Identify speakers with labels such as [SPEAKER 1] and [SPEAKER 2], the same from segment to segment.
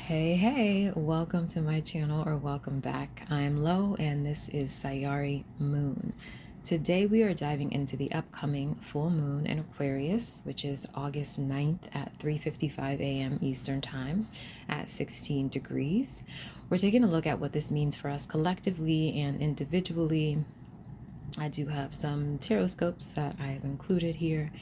[SPEAKER 1] Hey, welcome to my channel, or welcome back. I'm Lo and this is FYI the Moon. Today we are diving into the upcoming full moon in Aquarius, which is August 9th at 3:55 a.m. Eastern Time at 16 degrees. We're taking a look at what this means for us collectively and individually. I do have some horoscopes that I have included here.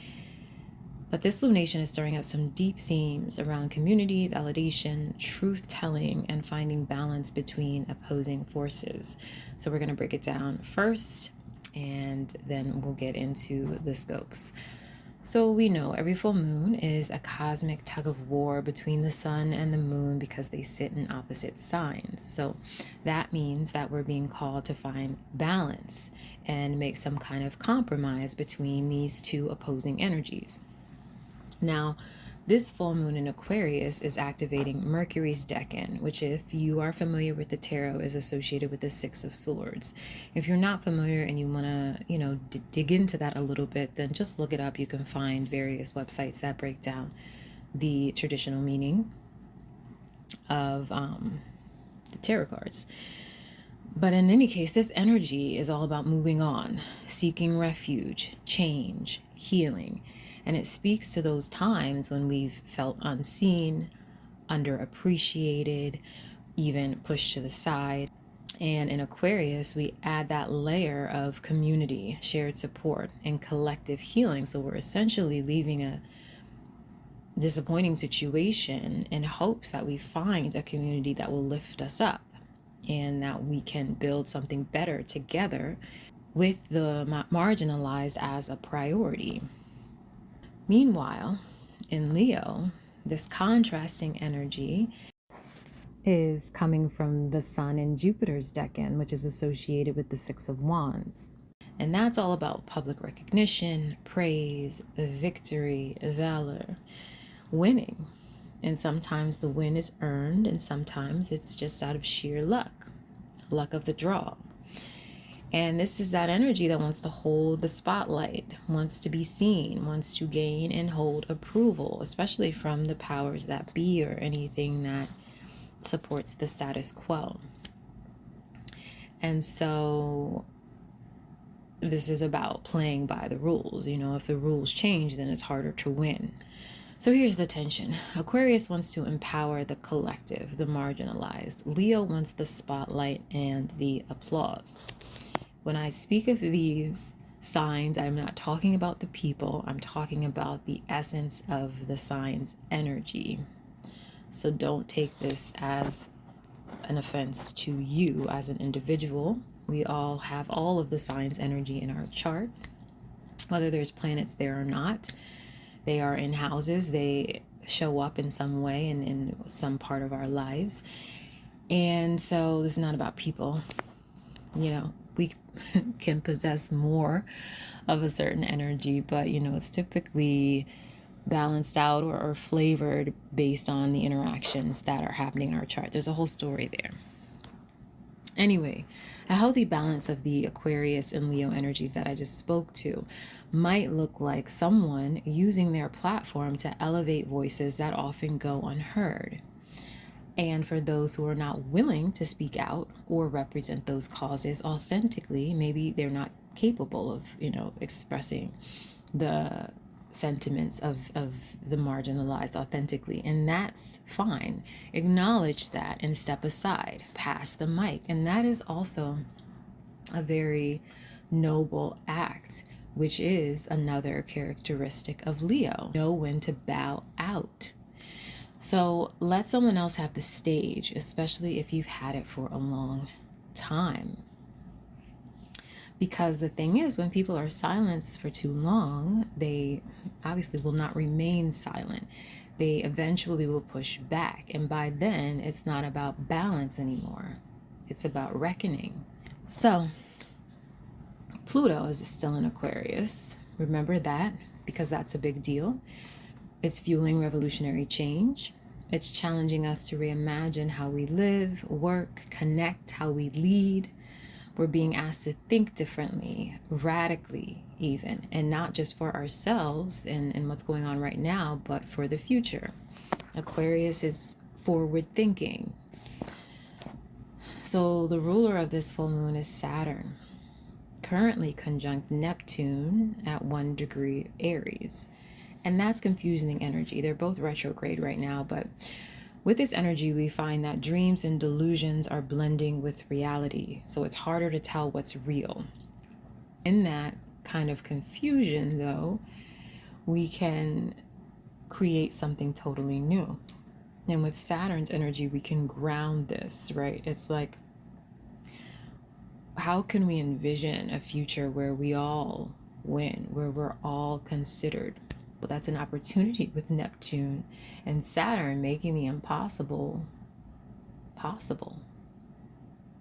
[SPEAKER 1] But this lunation is stirring up some deep themes around community, validation, truth-telling, and finding balance between opposing forces. So we're going to break it down first, and then we'll get into the scopes. So we know every full moon is a cosmic tug of war between the sun and the moon because they sit in opposite signs. So that means that we're being called to find balance and make some kind of compromise between these two opposing energies. Now, this full moon in Aquarius is activating Mercury's decan, which, if you are familiar with the tarot, is associated with the Six of Swords. If you're not familiar and you want to, dig into that a little bit, then just look it up. You can find various websites that break down the traditional meaning of the tarot cards. But in any case, this energy is all about moving on, seeking refuge, change, healing. And it speaks to those times when we've felt unseen, underappreciated, even pushed to the side. And in Aquarius, we add that layer of community, shared support, and collective healing. So we're essentially leaving a disappointing situation in hopes that we find a community that will lift us up and that we can build something better together with the marginalized as a priority. Meanwhile, in Leo, this contrasting energy is coming from the Sun and Jupiter's decan, which is associated with the Six of Wands. And that's all about public recognition, praise, victory, valor, winning. And sometimes the win is earned, and sometimes it's just out of sheer luck of the draw. And this is that energy that wants to hold the spotlight, wants to be seen, wants to gain and hold approval, especially from the powers that be or anything that supports the status quo. And so this is about playing by the rules. If the rules change, then it's harder to win. So here's the tension. Aquarius wants to empower the collective, the marginalized. Leo wants the spotlight and the applause. When I speak of these signs, I'm not talking about the people. I'm talking about the essence of the sign's energy. So don't take this as an offense to you as an individual. We all have all of the sign's energy in our charts, whether there's planets there or not. They are in houses. They show up in some way and in some part of our lives. And so this is not about people. We can possess more of a certain energy, but it's typically balanced out or flavored based on the interactions that are happening in our chart. There's a whole story there. Anyway, a healthy balance of the Aquarius and Leo energies that I just spoke to might look like someone using their platform to elevate voices that often go unheard. And for those who are not willing to speak out or represent those causes authentically, maybe they're not capable of, expressing the sentiments of the marginalized authentically. And that's fine. Acknowledge that and step aside, pass the mic. And that is also a very noble act, which is another characteristic of Leo. Know when to bow out. So let someone else have the stage, especially if you've had it for a long time. Because the thing is, when people are silenced for too long, they obviously will not remain silent. They eventually will push back. And by then, it's not about balance anymore. It's about reckoning. So Pluto is still in Aquarius. Remember that, because that's a big deal. It's fueling revolutionary change. It's challenging us to reimagine how we live, work, connect, how we lead. We're being asked to think differently, radically even, and not just for ourselves and what's going on right now, but for the future. Aquarius is forward thinking. So the ruler of this full moon is Saturn, currently conjunct Neptune at 1 degree Aries. And that's confusing energy. They're both retrograde right now, but with this energy, we find that dreams and delusions are blending with reality. So it's harder to tell what's real. In that kind of confusion, though, we can create something totally new. And with Saturn's energy, we can ground this, right? It's like, how can we envision a future where we all win, where we're all considered? Well, that's an opportunity with Neptune and Saturn making the impossible possible,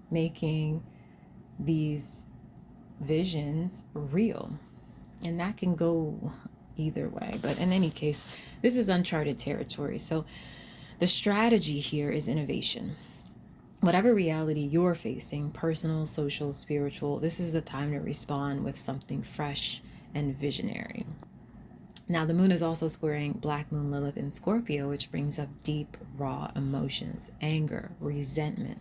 [SPEAKER 1] making these visions real. And that can go either way. But in any case, this is uncharted territory. So the strategy here is innovation. Whatever reality you're facing, personal, social, spiritual, this is the time to respond with something fresh and visionary. Now, the moon is also squaring Black Moon Lilith in Scorpio, which brings up deep, raw emotions, anger, resentment,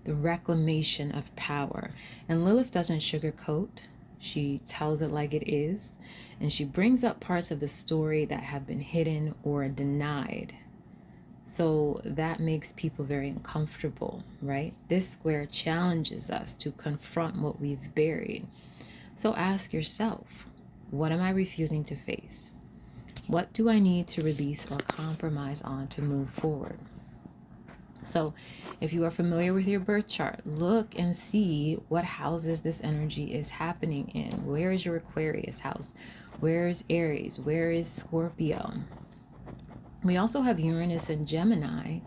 [SPEAKER 1] the reclamation of power. And Lilith doesn't sugarcoat. She tells it like it is. And she brings up parts of the story that have been hidden or denied. So that makes people very uncomfortable, right? This square challenges us to confront what we've buried. So ask yourself, what am I refusing to face? What do I need to release or compromise on to move forward? So if you are familiar with your birth chart, look and see what houses this energy is happening in. Where is your Aquarius house? Where is Aries? Where is Scorpio? We also have Uranus and Gemini,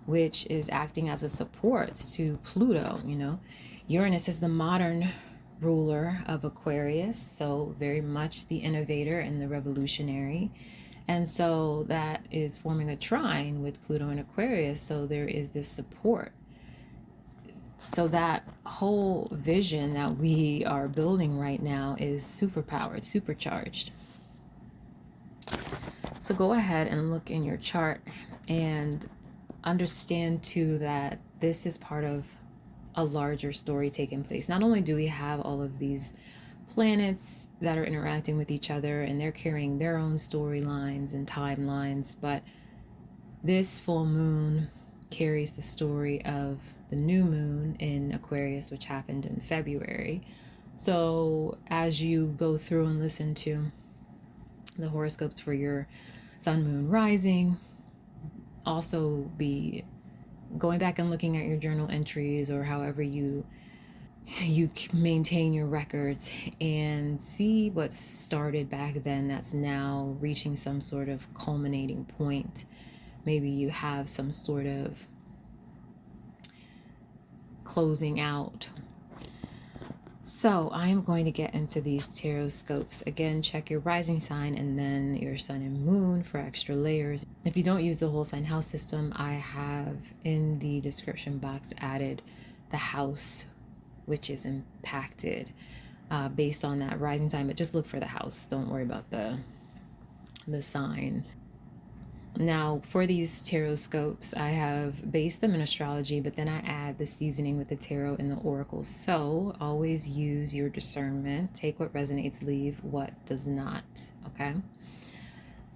[SPEAKER 1] which is acting as a support to Pluto. Uranus is the modern ruler of Aquarius, so very much the innovator and the revolutionary. And so that is forming a trine with Pluto and Aquarius, so there is this support. So that whole vision that we are building right now is superpowered, supercharged. So go ahead and look in your chart and understand too that this is part of a larger story taking place. Not only do we have all of these planets that are interacting with each other and they're carrying their own storylines and timelines, but this full moon carries the story of the new moon in Aquarius, which happened in February. So as you go through and listen to the horoscopes for your sun, moon, rising, also be going back and looking at your journal entries or however you maintain your records and see what started back then that's now reaching some sort of culminating point. Maybe you have some sort of closing out. So I am going to get into these tarot scopes. Again, check your rising sign and then your sun and moon for extra layers. If you don't use the whole sign house system, I have in the description box added the house which is impacted based on that rising sign, but just look for the house. Don't worry about the sign. Now, for these tarot scopes, I have based them in astrology, but then I add the seasoning with the tarot and the oracles. So always use your discernment. Take what resonates, leave what does not, okay?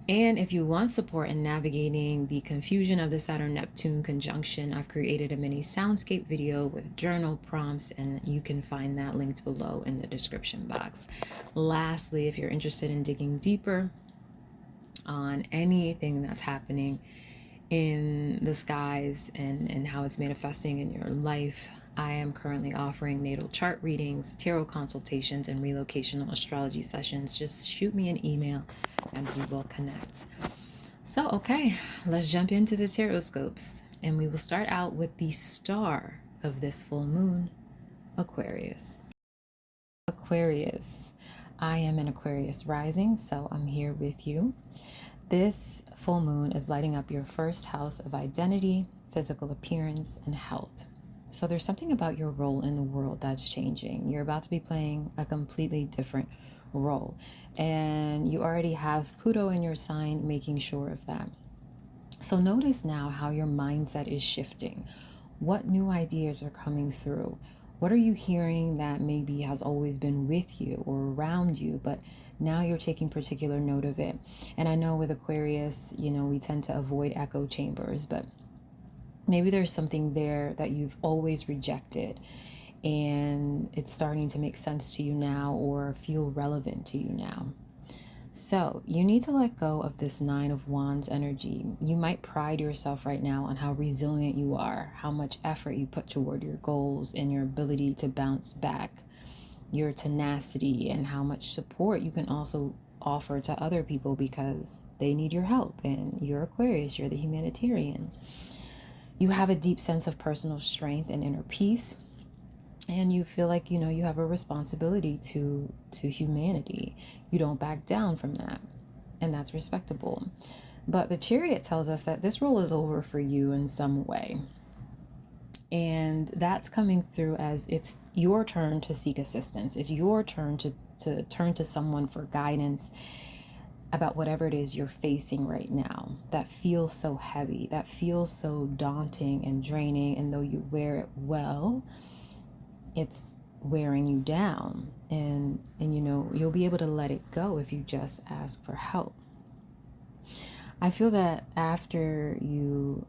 [SPEAKER 1] And if you want support in navigating the confusion of the Saturn-Neptune conjunction, I've created a mini soundscape video with journal prompts, and you can find that linked below in the description box. Lastly, if you're interested in digging deeper on anything that's happening in the skies and how it's manifesting in your life, I am currently offering natal chart readings, tarot consultations, and relocational astrology sessions. Just shoot me an email and we will connect. So, okay, let's jump into the tarot scopes. And we will start out with the star of this full moon, Aquarius. Aquarius. I am an Aquarius rising, so I'm here with you. This full moon is lighting up your first house of identity, physical appearance, and health. So there's something about your role in the world that's changing. You're about to be playing a completely different role. And you already have Pluto in your sign, making sure of that. So notice now how your mindset is shifting. What new ideas are coming through? What are you hearing that maybe has always been with you or around you, but now you're taking particular note of it? And I know with Aquarius, we tend to avoid echo chambers, but maybe there's something there that you've always rejected and it's starting to make sense to you now or feel relevant to you now. So you need to let go of this Nine of Wands energy. You might pride yourself right now on how resilient you are, how much effort you put toward your goals, and your ability to bounce back, your tenacity, and how much support you can also offer to other people because they need your help. And you're Aquarius, you're the humanitarian. You have a deep sense of personal strength and inner peace. And you feel like, you have a responsibility to humanity. You don't back down from that. And that's respectable. But the Chariot tells us that this role is over for you in some way. And that's coming through as it's your turn to seek assistance. It's your turn to turn to someone for guidance about whatever it is you're facing right now that feels so heavy, that feels so daunting and draining. And though you wear it well, it's wearing you down, and you'll be able to let it go if you just ask for help. I feel that after you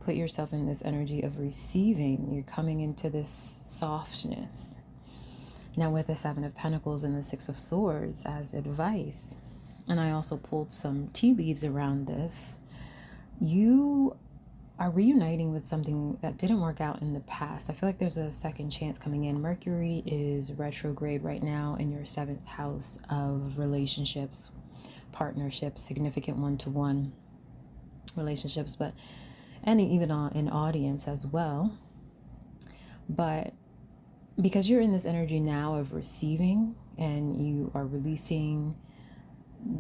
[SPEAKER 1] put yourself in this energy of receiving, you're coming into this softness. Now with the Seven of Pentacles and the Six of Swords as advice, and I also pulled some tea leaves around this, you are reuniting with something that didn't work out in the past. I feel like there's a second chance coming in. Mercury is retrograde right now in your 7th house of relationships, partnerships, significant one-to-one relationships, and even in audience as well. But because you're in this energy now of receiving and you are releasing,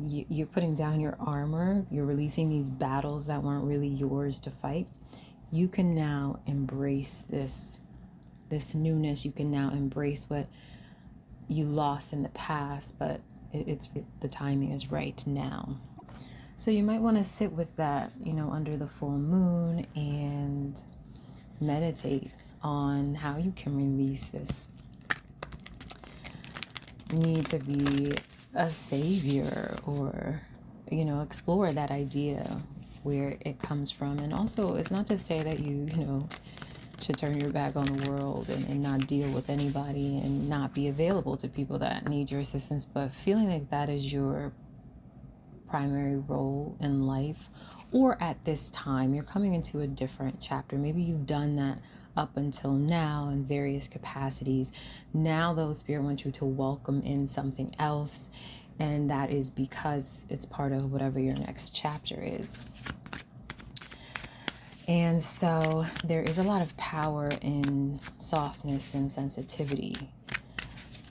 [SPEAKER 1] you're putting down your armor, you're releasing these battles that weren't really yours to fight, you can now embrace this newness. You can now embrace what you lost in the past, but the timing is right now. So you might want to sit with that, under the full moon and meditate on how you can release this need to be a savior, or explore that idea where it comes from. And also, it's not to say that you should turn your back on the world and not deal with anybody and not be available to people that need your assistance, but feeling like that is your primary role in life, or at this time you're coming into a different chapter. Maybe you've done that up until now in various capacities. Now though, Spirit wants you to welcome in something else, and that is because it's part of whatever your next chapter is. And so there is a lot of power in softness and sensitivity.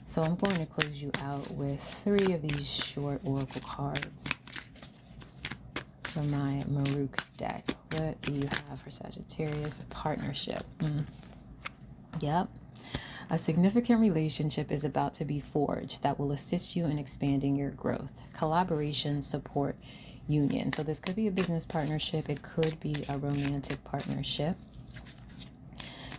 [SPEAKER 1] So I'm going to close you out with 3 of these short oracle cards for my Maruk deck. What do you have for Sagittarius? Partnership. Yep. A significant relationship is about to be forged that will assist you in expanding your growth. Collaboration, support, union. So this could be a business partnership. It could be a romantic partnership.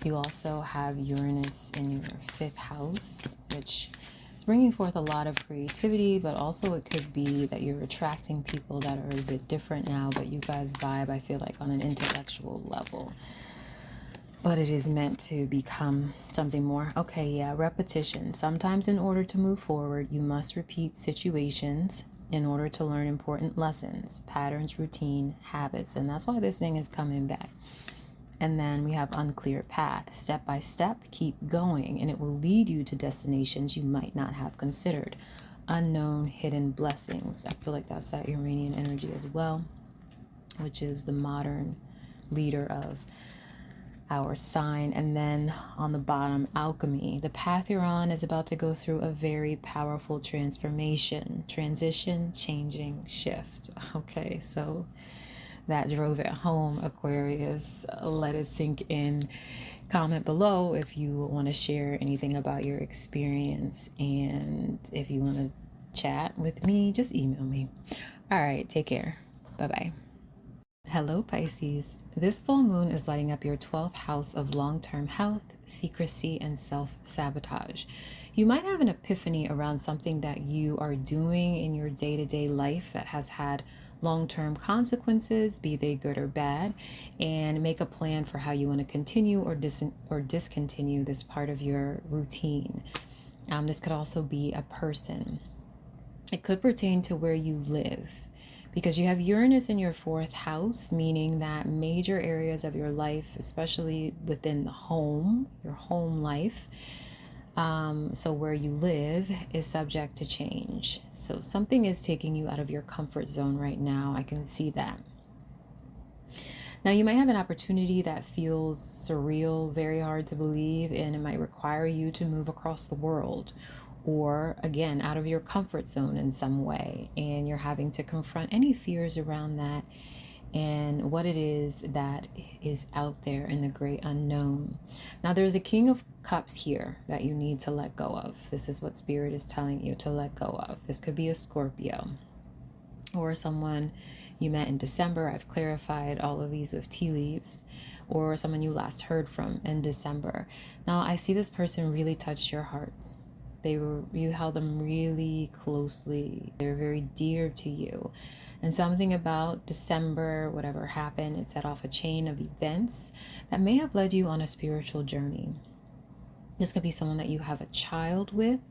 [SPEAKER 1] You also have Uranus in your 5th house, which is bringing forth a lot of creativity, but also it could be that you're attracting people that are a bit different now, but you guys vibe, I feel like, on an intellectual level. But it is meant to become something more. Okay, yeah, repetition. Sometimes in order to move forward, you must repeat situations in order to learn important lessons, patterns, routine, habits. And that's why this thing is coming back. And then we have unclear path. Step by step, keep going, and it will lead you to destinations you might not have considered. Unknown, hidden blessings. I feel like that's that Uranian energy as well, which is the modern leader of our sign. And then on the bottom, alchemy. The path you're on is about to go through a very powerful transformation, transition, changing, shift. Okay, so that drove it home, Aquarius. Let it sink in. Comment below if you want to share anything about your experience, and if you want to chat with me, just email me. All right, take care. Bye-bye. Hello, Pisces. This full moon is lighting up your 12th house of long-term health, secrecy, and self-sabotage. You might have an epiphany around something that you are doing in your day-to-day life that has had long-term consequences, be they good or bad, and make a plan for how you want to continue or discontinue this part of your routine. This could also be a person. It could pertain to where you live, because you have Uranus in your 4th house, meaning that major areas of your life, especially within the home, your home life, so where you live, is subject to change. So something is taking you out of your comfort zone right now. I can see that. Now, you might have an opportunity that feels surreal, very hard to believe, and it might require you to move across the world, or again, out of your comfort zone in some way, and you're having to confront any fears around that and what it is that is out there in the great unknown. Now, there's a King of Cups here that you need to let go of. This is what Spirit is telling you to let go of. This could be a Scorpio or someone you met in December. I've clarified all of these with tea leaves. Or someone you last heard from in December. Now, I see this person really touched your heart. You held them really closely. They're very dear to you. And something about December, whatever happened, it set off a chain of events that may have led you on a spiritual journey. This could be someone that you have a child with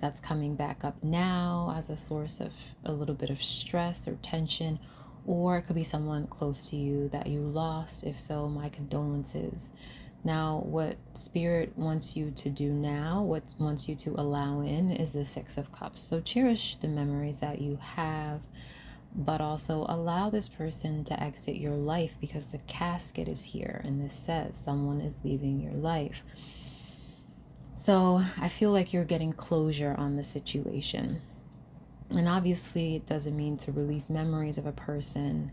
[SPEAKER 1] that's coming back up now as a source of a little bit of stress or tension, or it could be someone close to you that you lost. If so, my condolences. Now, what Spirit wants you to do now, what wants you to allow in, is the 6 of Cups. So cherish the memories that you have, but also allow this person to exit your life, because the casket is here and this says someone is leaving your life. So I feel like you're getting closure on the situation. And obviously it doesn't mean to release memories of a person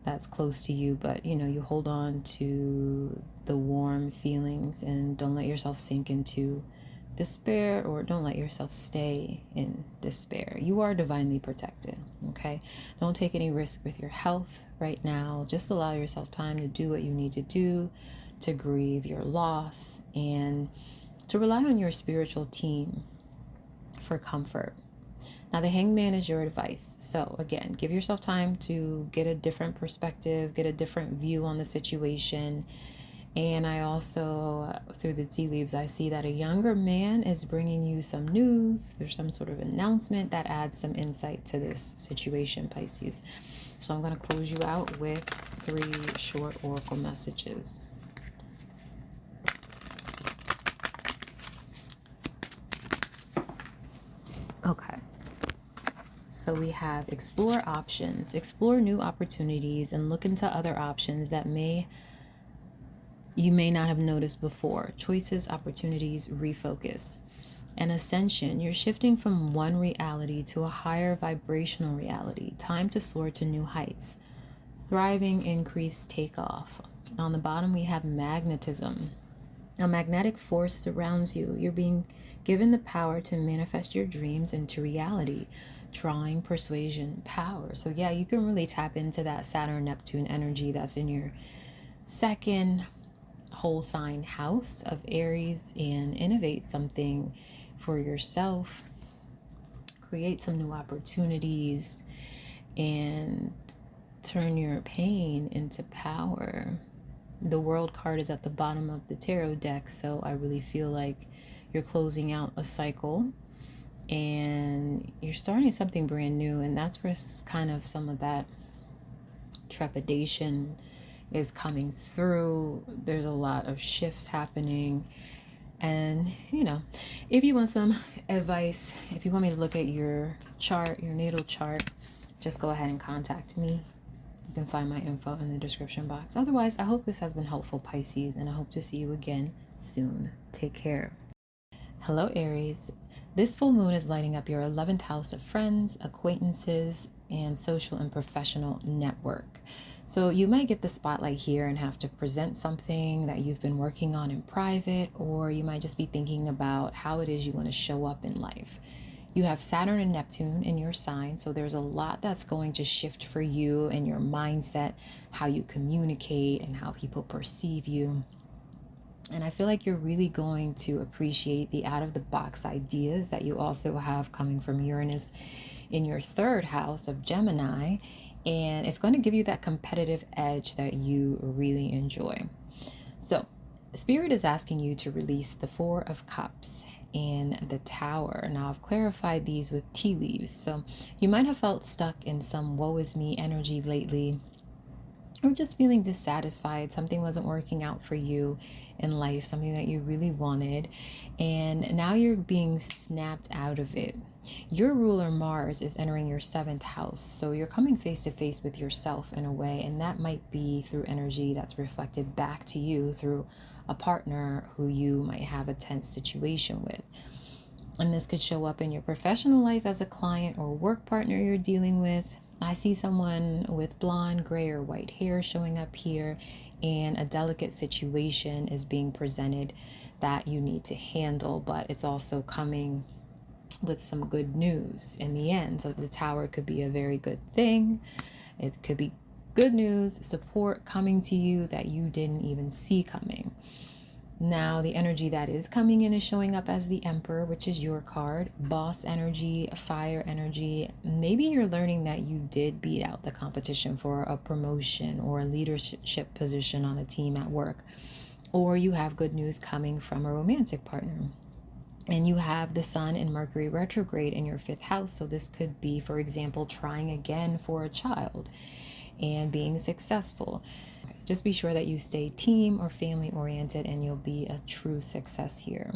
[SPEAKER 1] that's close to you, but you hold on to the warm feelings and don't let yourself sink into despair, or don't let yourself stay in despair. You are divinely protected, okay? Don't take any risk with your health right now. Just allow yourself time to do what you need to do, to grieve your loss, and to rely on your spiritual team for comfort. Now, the Hangman is your advice. So again, give yourself time to get a different perspective, get a different view on the situation. And I also, through the tea leaves, I see that a younger man is bringing you some news. There's some sort of announcement that adds some insight to this situation, Pisces. So I'm going to close you out with 3 short oracle messages. Okay. So we have explore options, explore new opportunities, and look into other options that you may not have noticed before. Choices, opportunities, refocus. And ascension, you're shifting from one reality to a higher vibrational reality. Time to soar to new heights. Thriving, increase, takeoff. On the bottom we have magnetism. A magnetic force surrounds you. You're being given the power to manifest your dreams into reality. Drawing, persuasion, power. So yeah, you can really tap into that Saturn Neptune energy that's in your 2nd whole sign house of Aries, and innovate something for yourself, create some new opportunities, and turn your pain into power. The World card is at the bottom of the tarot deck, so I really feel like you're closing out a cycle and you're starting something brand new, and that's where kind of some of that trepidation is coming through. There's a lot of shifts happening, and if you want some advice, if you want me to look at your chart, your natal chart, just go ahead and contact me. You can find my info in the description box. Otherwise, I hope this has been helpful, Pisces, and I hope to see you again soon. Take care. Hello, Aries. This full moon is lighting up your 11th house of friends, acquaintances, and social and professional network. So you might get the spotlight here and have to present something that you've been working on in private, or you might just be thinking about how it is you want to show up in life. You have Saturn and Neptune in your sign, so there's a lot that's going to shift for you and your mindset, how you communicate and how people perceive you. And I feel like you're really going to appreciate the out-of-the-box ideas that you also have coming from Uranus in your third house of Gemini. And it's going to give you that competitive edge that you really enjoy. So, Spirit is asking you to release the Four of Cups and the Tower. Now, I've clarified these with tea leaves. So, you might have felt stuck in some woe is me energy lately, or just feeling dissatisfied. Something wasn't working out for you in life, something that you really wanted, and now you're being snapped out of it. Your ruler Mars is entering your seventh house, so you're coming face to face with yourself in a way, and that might be through energy that's reflected back to you through a partner who you might have a tense situation with. And this could show up in your professional life as a client or work partner you're dealing with. I see someone with blonde, gray, or white hair showing up here, and a delicate situation is being presented that you need to handle, but it's also coming with some good news in the end. So the Tower could be a very good thing. It could be good news, support coming to you that you didn't even see coming. Now, the energy that is coming in is showing up as the Emperor, which is your card. Boss energy, fire energy. Maybe you're learning that you did beat out the competition for a promotion or a leadership position on a team at work. Or you have good news coming from a romantic partner. And you have the Sun and Mercury retrograde in your fifth house. So this could be, for example, trying again for a child and being successful. Just be sure that you stay team or family oriented, and you'll be a true success here.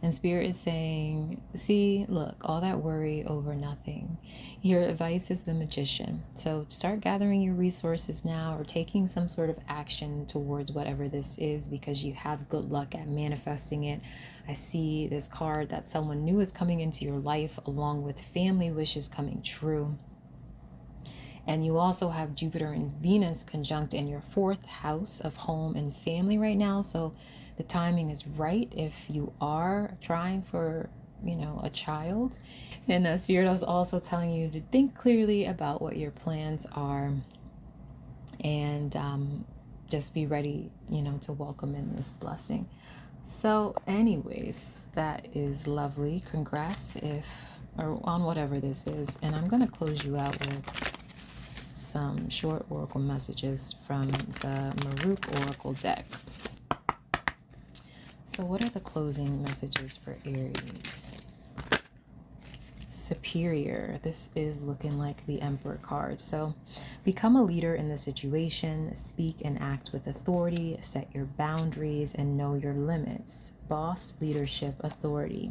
[SPEAKER 1] And Spirit is saying, see, look, all that worry over nothing. Your advice is the Magician. So start gathering your resources now, or taking some sort of action towards whatever this is, because you have good luck at manifesting it. I see this card that someone new is coming into your life, along with family wishes coming true. And you also have Jupiter and Venus conjunct in your fourth house of home and family right now. So the timing is right if you are trying for, a child. And the Spirit is also telling you to think clearly about what your plans are, and just be ready, to welcome in this blessing. So anyways, that is lovely. Congrats on whatever this is. And I'm going to close you out with some short oracle messages from the Maruk Oracle deck. So what are the closing messages for Aries? Superior. This is looking like the Emperor card. So become a leader in the situation, speak and act with authority, set your boundaries and know your limits. Boss, leadership, authority.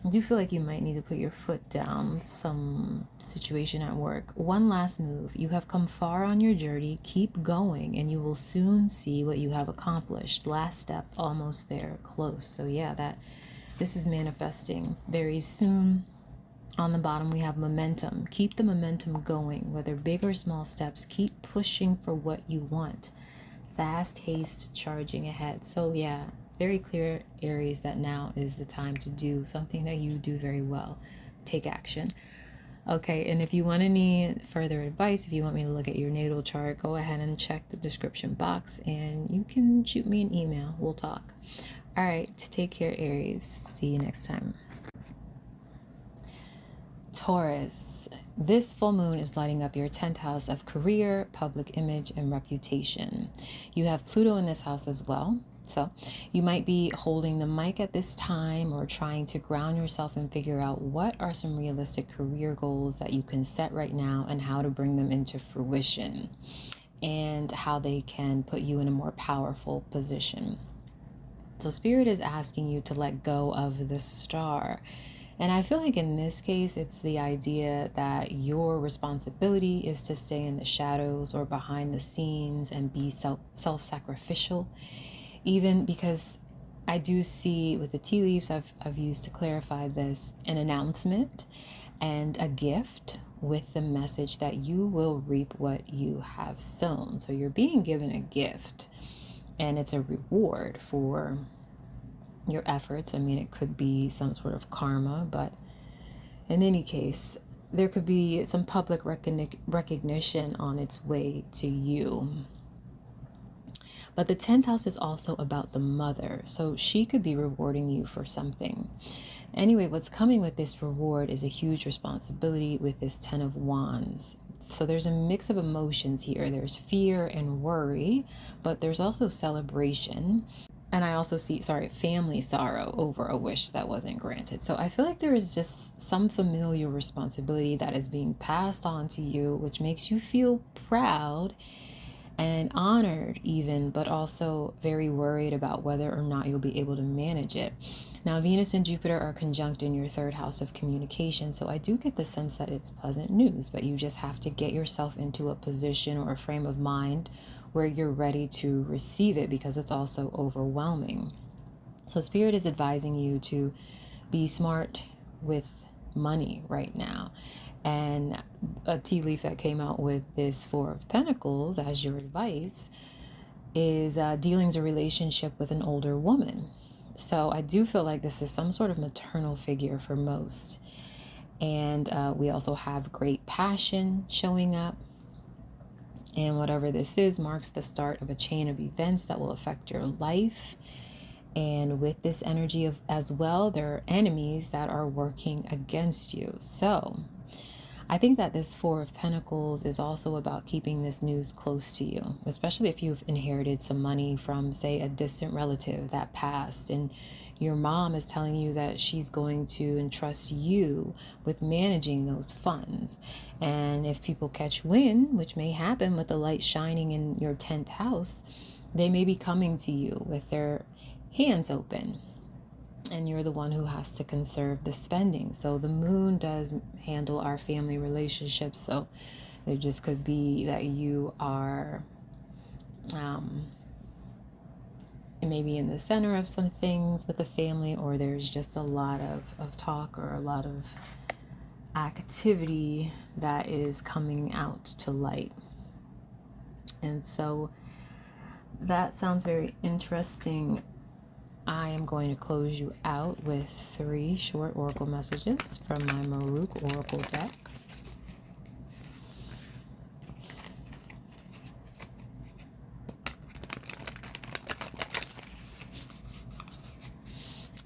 [SPEAKER 1] I do feel like you might need to put your foot down with some situation at work. One last move. You have come far on your journey. Keep going and you will soon see what you have accomplished. Last step, almost there, close. So yeah, this is manifesting very soon. On the bottom, we have momentum. Keep the momentum going, whether big or small steps. Keep pushing for what you want. Fast haste, charging ahead. So yeah, very clear, Aries, that now is the time to do something that you do very well. Take action. Okay, and if you want any further advice, if you want me to look at your natal chart, go ahead and check the description box and you can shoot me an email. We'll talk. All right, take care, Aries. See you next time. Taurus, this full moon is lighting up your 10th house of career, public image, and reputation. You have Pluto in this house as well. So you might be holding the mic at this time or trying to ground yourself and figure out what are some realistic career goals that you can set right now and how to bring them into fruition and how they can put you in a more powerful position. So Spirit is asking you to let go of the star. And I feel like in this case, it's the idea that your responsibility is to stay in the shadows or behind the scenes and be self-sacrificial. Even because I do see with the tea leaves I've used to clarify this, an announcement and a gift with the message that you will reap what you have sown. So you're being given a gift and it's a reward for your efforts. I mean, it could be some sort of karma, but In any case, there could be some public recognition on its way to you. But the 10th house is also about the mother, so she could be rewarding you for something. Anyway, what's coming with this reward is a huge responsibility with this 10 of Wands. So there's a mix of emotions here. There's fear and worry, but there's also celebration. And I also see, family sorrow over a wish that wasn't granted. So I feel like there is just some familial responsibility that is being passed on to you, which makes you feel proud and honored even, but also very worried about whether or not you'll be able to manage it. Now, Venus and Jupiter are conjunct in your 3rd house of communication, so I do get the sense that it's pleasant news, but you just have to get yourself into a position or a frame of mind where you're ready to receive it, because it's also overwhelming. So Spirit is advising you to be smart with money right now. And a tea leaf that came out with this 4 of Pentacles as your advice is dealings a relationship with an older woman. So I do feel like this is some sort of maternal figure for most. And we also have great passion showing up. And whatever this is marks the start of a chain of events that will affect your life. And with this energy as well, there are enemies that are working against you. So I think that this 4 of Pentacles is also about keeping this news close to you, especially if you've inherited some money from, say, a distant relative that passed, and your mom is telling you that she's going to entrust you with managing those funds. And if people catch wind, which may happen with the light shining in your 10th house, they may be coming to you with their hands open. And you're the one who has to conserve the spending. So the moon does handle our family relationships. So there just could be that you are maybe in the center of some things with the family, or there's just a lot of talk or a lot of activity that is coming out to light. And so that sounds very interesting. I am going to close you out with 3 short oracle messages from my Maruk Oracle deck.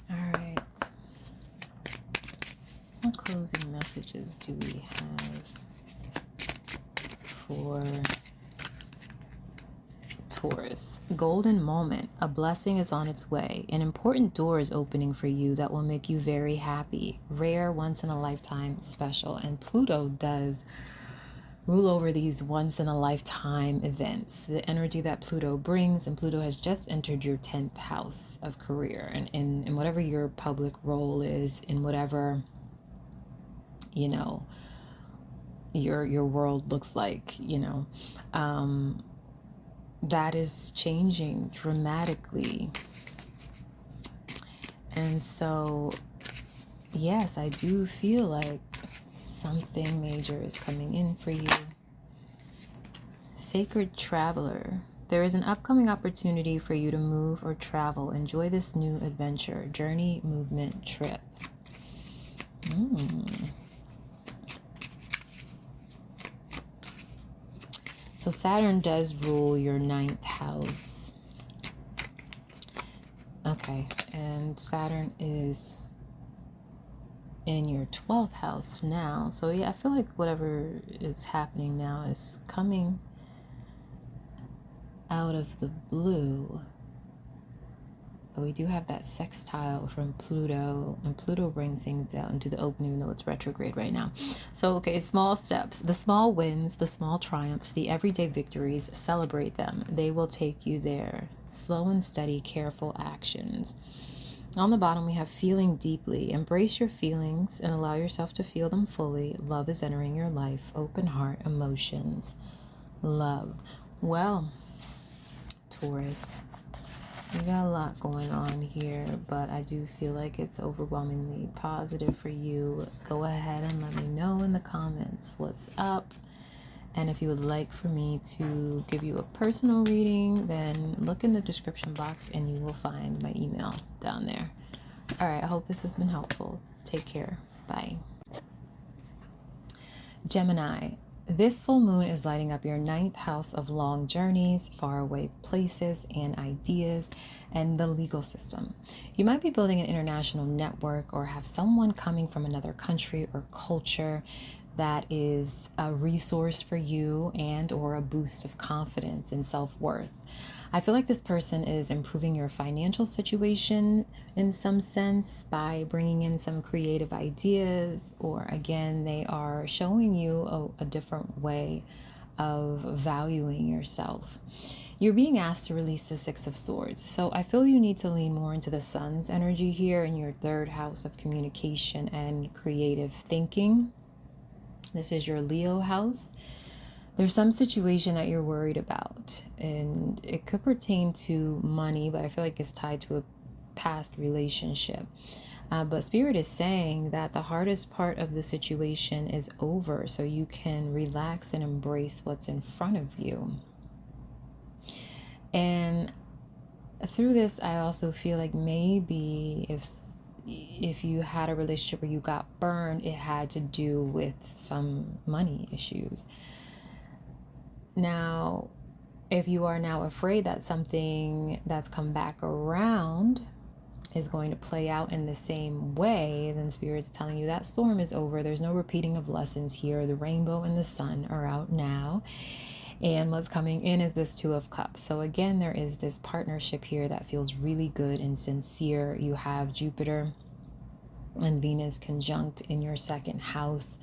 [SPEAKER 1] All right. What closing messages do we have for Taurus? Golden moment. A blessing is on its way. An important door is opening for you that will make you very happy. Rare, once in a lifetime, special. And Pluto does rule over these once in a lifetime events. The energy that Pluto brings, and Pluto has just entered your 10th house of career, and in whatever your public role is, in whatever, you know, your world looks like, you know, that is changing dramatically. And so, yes, I do feel like something major is coming in for you. Sacred Traveler. There is an upcoming opportunity for you to move or travel. Enjoy this new adventure, journey, movement, trip. So Saturn does rule your 9th house. Okay, and Saturn is in your 12th house now. So yeah, I feel like whatever is happening now is coming out of the blue. But we do have that sextile from Pluto, and Pluto brings things out into the open, even though it's retrograde right now. So, okay, small steps, the small wins, the small triumphs, the everyday victories, celebrate them. They will take you there. Slow and steady, careful actions. On the bottom, we have feeling deeply. Embrace your feelings and allow yourself to feel them fully. Love is entering your life. Open heart, emotions, love. Well, Taurus, you got a lot going on here, but I do feel like it's overwhelmingly positive for you. Go ahead and let me know in the comments what's up. And if you would like for me to give you a personal reading, then look in the description box and you will find my email down there. All right, I hope this has been helpful. Take care. Bye. Gemini, this full moon is lighting up your 9th house of long journeys, faraway places and ideas, and the legal system. You might be building an international network or have someone coming from another country or culture that is a resource for you and or a boost of confidence and self-worth. I feel like this person is improving your financial situation in some sense by bringing in some creative ideas, or again, they are showing you a different way of valuing yourself. You're being asked to release the Six of Swords. So I feel you need to lean more into the Sun's energy here in your 3rd house of communication and creative thinking. This is your Leo house. There's some situation that you're worried about, and it could pertain to money, but I feel like it's tied to a past relationship. But Spirit is saying that the hardest part of the situation is over, so you can relax and embrace what's in front of you. And through this, I also feel like maybe if you had a relationship where you got burned, it had to do with some money issues. Now, if you are now afraid that something that's come back around is going to play out in the same way, then Spirit's telling you that storm is over. There's no repeating of lessons here. The rainbow and the sun are out now. And what's coming in is this Two of Cups. So again, there is this partnership here that feels really good and sincere. You have Jupiter and Venus conjunct in your 2nd house.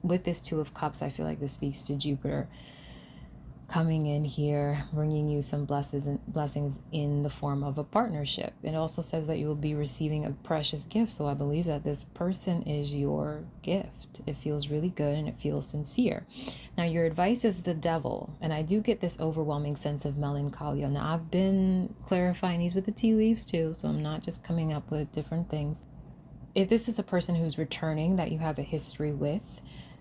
[SPEAKER 1] With this Two of Cups, I feel like this speaks to Jupiter coming in here, bringing you some blessings in the form of a partnership. It also says that you will be receiving a precious gift. So I believe that this person is your gift. It feels really good and it feels sincere. Now, your advice is the Devil. And I do get this overwhelming sense of melancholia. Now, I've been clarifying these with the tea leaves too, so I'm not just coming up with different things. If this is a person who's returning that you have a history with,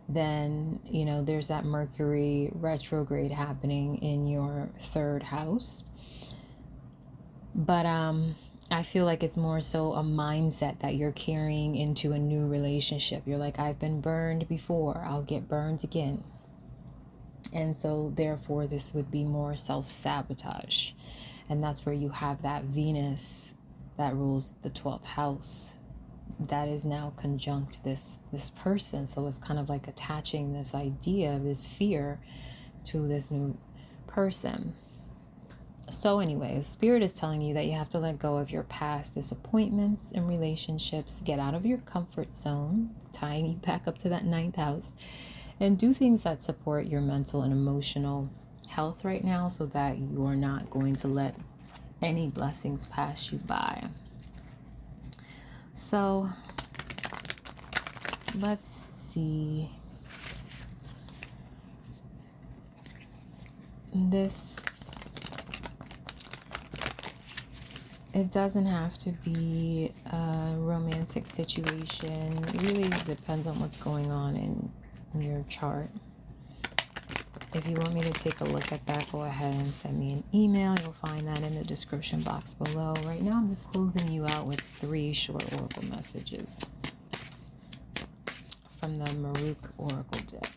[SPEAKER 1] then, you know, there's that Mercury retrograde happening in your 3rd house. But I feel like it's more so a mindset that you're carrying into a new relationship. You're like, I've been burned before, I'll get burned again. And so therefore this would be more self-sabotage. And that's where you have that Venus that rules the 12th house that is now conjunct this person. So it's kind of like attaching this idea, this fear to this new person. So anyways, Spirit is telling you that you have to let go of your past disappointments and relationships, get out of your comfort zone, tying you back up to that 9th house, and do things that support your mental and emotional health right now, so that you are not going to let any blessings pass you by. So let's see. It doesn't have to be a romantic situation. It really depends on what's going on in your chart. If you want me to take a look at that, go ahead and send me an email. You'll find that in the description box below. Right now, I'm just closing you out with 3 short oracle messages from the Maruk Oracle deck.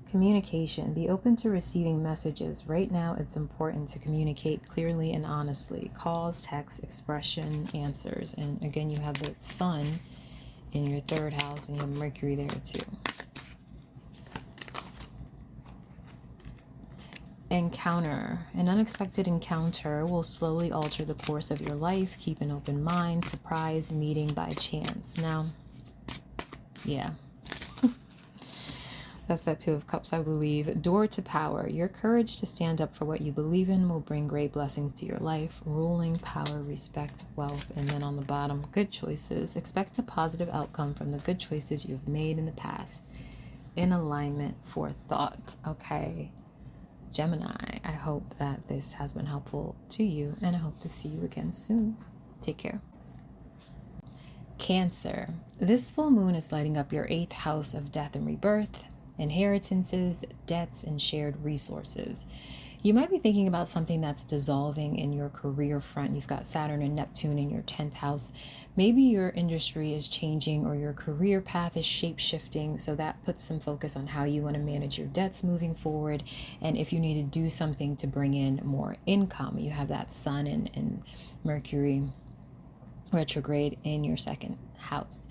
[SPEAKER 1] Communication. Be open to receiving messages. Right now, it's important to communicate clearly and honestly. Calls, texts, expression, answers. And again, you have the sun in your 3rd house, and you have Mercury there too. Encounter. An unexpected encounter will slowly alter the course of your life. Keep an open mind. Surprise meeting by chance. Now, yeah. That's that Two of Cups, I believe. Door to power. Your courage to stand up for what you believe in will bring great blessings to your life. Ruling, power, respect, wealth. And then on the bottom, good choices. Expect a positive outcome from the good choices you've made in the past. In alignment for thought. Okay, Gemini, I hope that this has been helpful to you, and I hope to see you again soon. Take care. Cancer. This full moon is lighting up your 8th house of death and rebirth. inheritances, debts, and shared resources. You might be thinking about something that's dissolving in your career front. You've got Saturn and Neptune in your 10th house. Maybe your industry is changing or your career path is shape-shifting. So that puts some focus on how you want to manage your debts moving forward. And if you need to do something to bring in more income, you have that Sun and Mercury retrograde in your second house.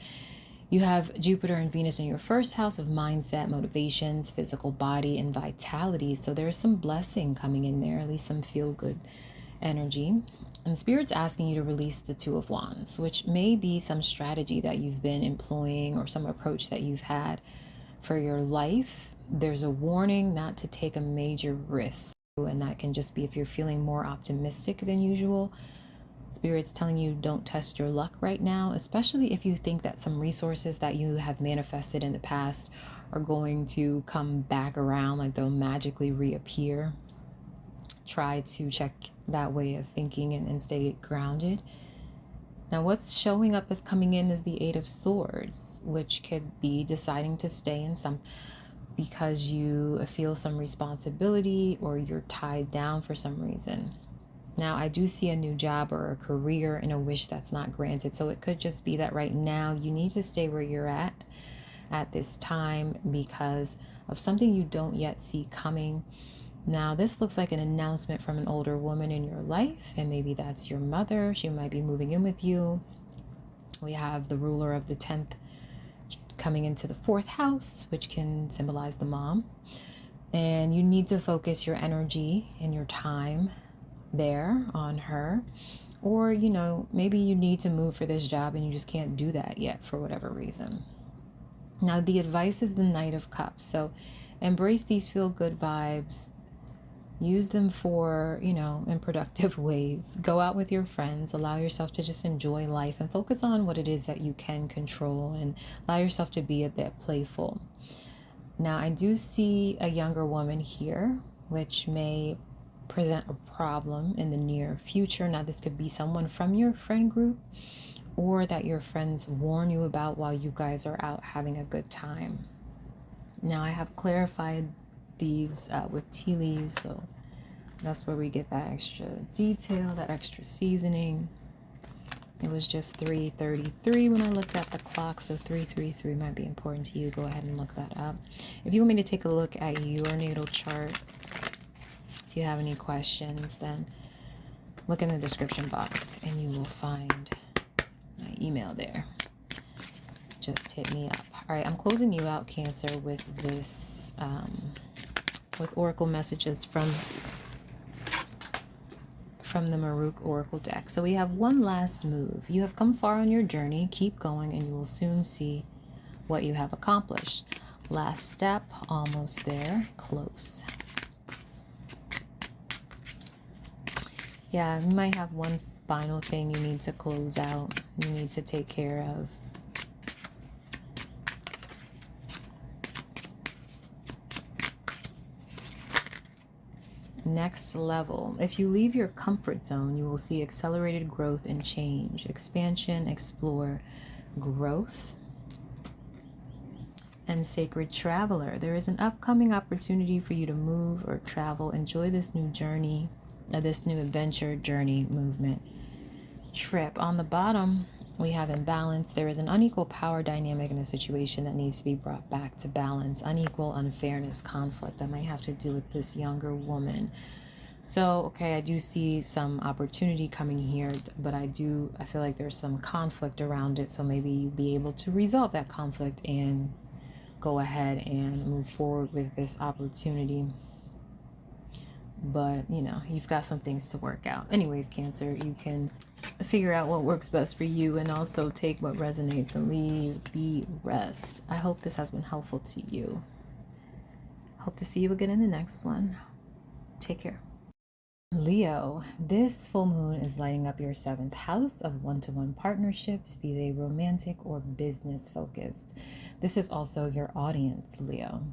[SPEAKER 1] You have Jupiter and Venus in your first house of mindset, motivations, physical body, and vitality. So there's some blessing coming in there, at least some feel-good energy. And Spirit's asking you to release the Two of Wands, which may be some strategy that you've been employing or some approach that you've had for your life. There's a warning not to take a major risk, and that can just be if you're feeling more optimistic than usual. Spirit's telling you don't test your luck right now, especially if you think that some resources that you have manifested in the past are going to come back around, like they'll magically reappear. Try to check that way of thinking and stay grounded. Now, what's showing up as coming in is the Eight of Swords, which could be deciding to stay in some because you feel some responsibility or you're tied down for some reason. Now, I do see a new job or a career and a wish that's not granted. So it could just be that right now you need to stay where you're at this time because of something you don't yet see coming. Now, this looks like an announcement from an older woman in your life, and maybe that's your mother. She might be moving in with you. We have the ruler of the 10th coming into the 4th house, which can symbolize the mom. And you need to focus your energy and your time there on her, or maybe you need to move for this job and you just can't do that yet for whatever reason. Now, the advice is the Knight of Cups, so embrace these feel-good vibes, use them for in productive ways. Go out with your friends, allow yourself to just enjoy life and focus on what it is that you can control, and allow yourself to be a bit playful. Now, I do see a younger woman here, which may present a problem in the near future. Now, this could be someone from your friend group or that your friends warn you about while you guys are out having a good time. Now, I have clarified these with tea leaves, so that's where we get that extra detail, that extra seasoning. It was just 3:33 when I looked at the clock, so 3:33 might be important to you. Go ahead and look that up. If you want me to take a look at your natal chart, if you have any questions, then look in the description box and you will find my email there. Just hit me up. All right, I'm closing you out, Cancer, with this, with oracle messages from the Maruk Oracle deck. So we have one last move. You have come far on your journey. Keep going and you will soon see what you have accomplished. Last step, almost there, close. Yeah, you might have one final thing you need to close out. You need to take care of. Next level. If you leave your comfort zone, you will see accelerated growth and change. Expansion, explore, growth. And Sacred Traveler. There is an upcoming opportunity for you to move or travel. Enjoy this new journey. This new adventure, journey, movement, trip. On the bottom, we have imbalance. There is an unequal power dynamic in a situation that needs to be brought back to balance. Unequal unfairness, conflict that might have to do with this younger woman. So, okay, I do see some opportunity coming here, but I feel like there's some conflict around it. So maybe you'll be able to resolve that conflict and go ahead and move forward with this opportunity. But you've got some things to work out. Anyways, Cancer, you can figure out what works best for you and also take what resonates and leave the rest. I hope this has been helpful to you. Hope to see you again in the next one. Take care. Leo, this full moon is lighting up your 7th house of one-to-one partnerships, be they romantic or business focused. This is also your audience, Leo.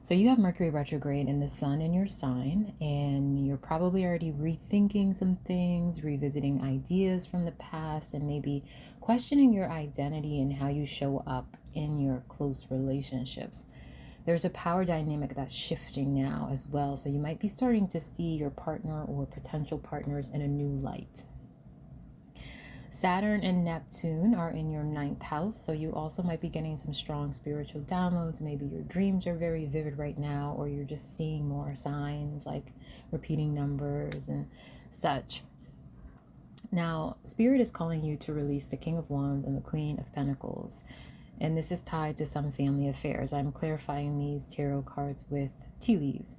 [SPEAKER 1] So you have Mercury retrograde in the sun in your sign, and you're probably already rethinking some things, revisiting ideas from the past, and maybe questioning your identity and how you show up in your close relationships. there's a power dynamic that's shifting now as well. So you might be starting to see your partner or potential partners in a new light. Saturn and Neptune are in your 9th house, so you also might be getting some strong spiritual downloads. Maybe your dreams are very vivid right now, or you're just seeing more signs like repeating numbers and such. Now, Spirit is calling you to release the King of Wands and the Queen of Pentacles, and this is tied to some family affairs. I'm clarifying these tarot cards with tea leaves.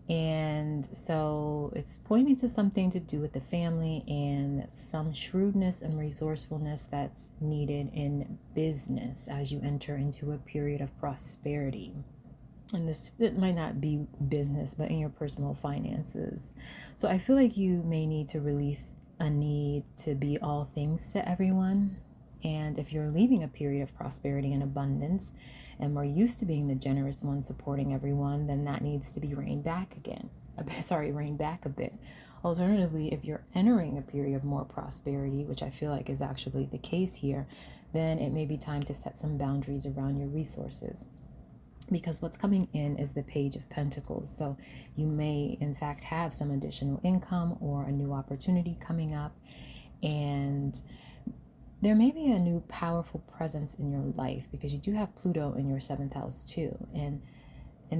[SPEAKER 1] And so it's pointing to something to do with the family and some shrewdness and resourcefulness that's needed in business as you enter into a period of prosperity. And it might not be business, but in your personal finances. So I feel like you may need to release a need to be all things to everyone. And if you're leaving a period of prosperity and abundance, and we're used to being the generous one supporting everyone, then that needs to be reined back a bit. Alternatively, if you're entering a period of more prosperity, which I feel like is actually the case here, then it may be time to set some boundaries around your resources. Because what's coming in is the Page of Pentacles. So you may, in fact, have some additional income or a new opportunity coming up. And there may be a new powerful presence in your life because you do have Pluto in your 7th house too. And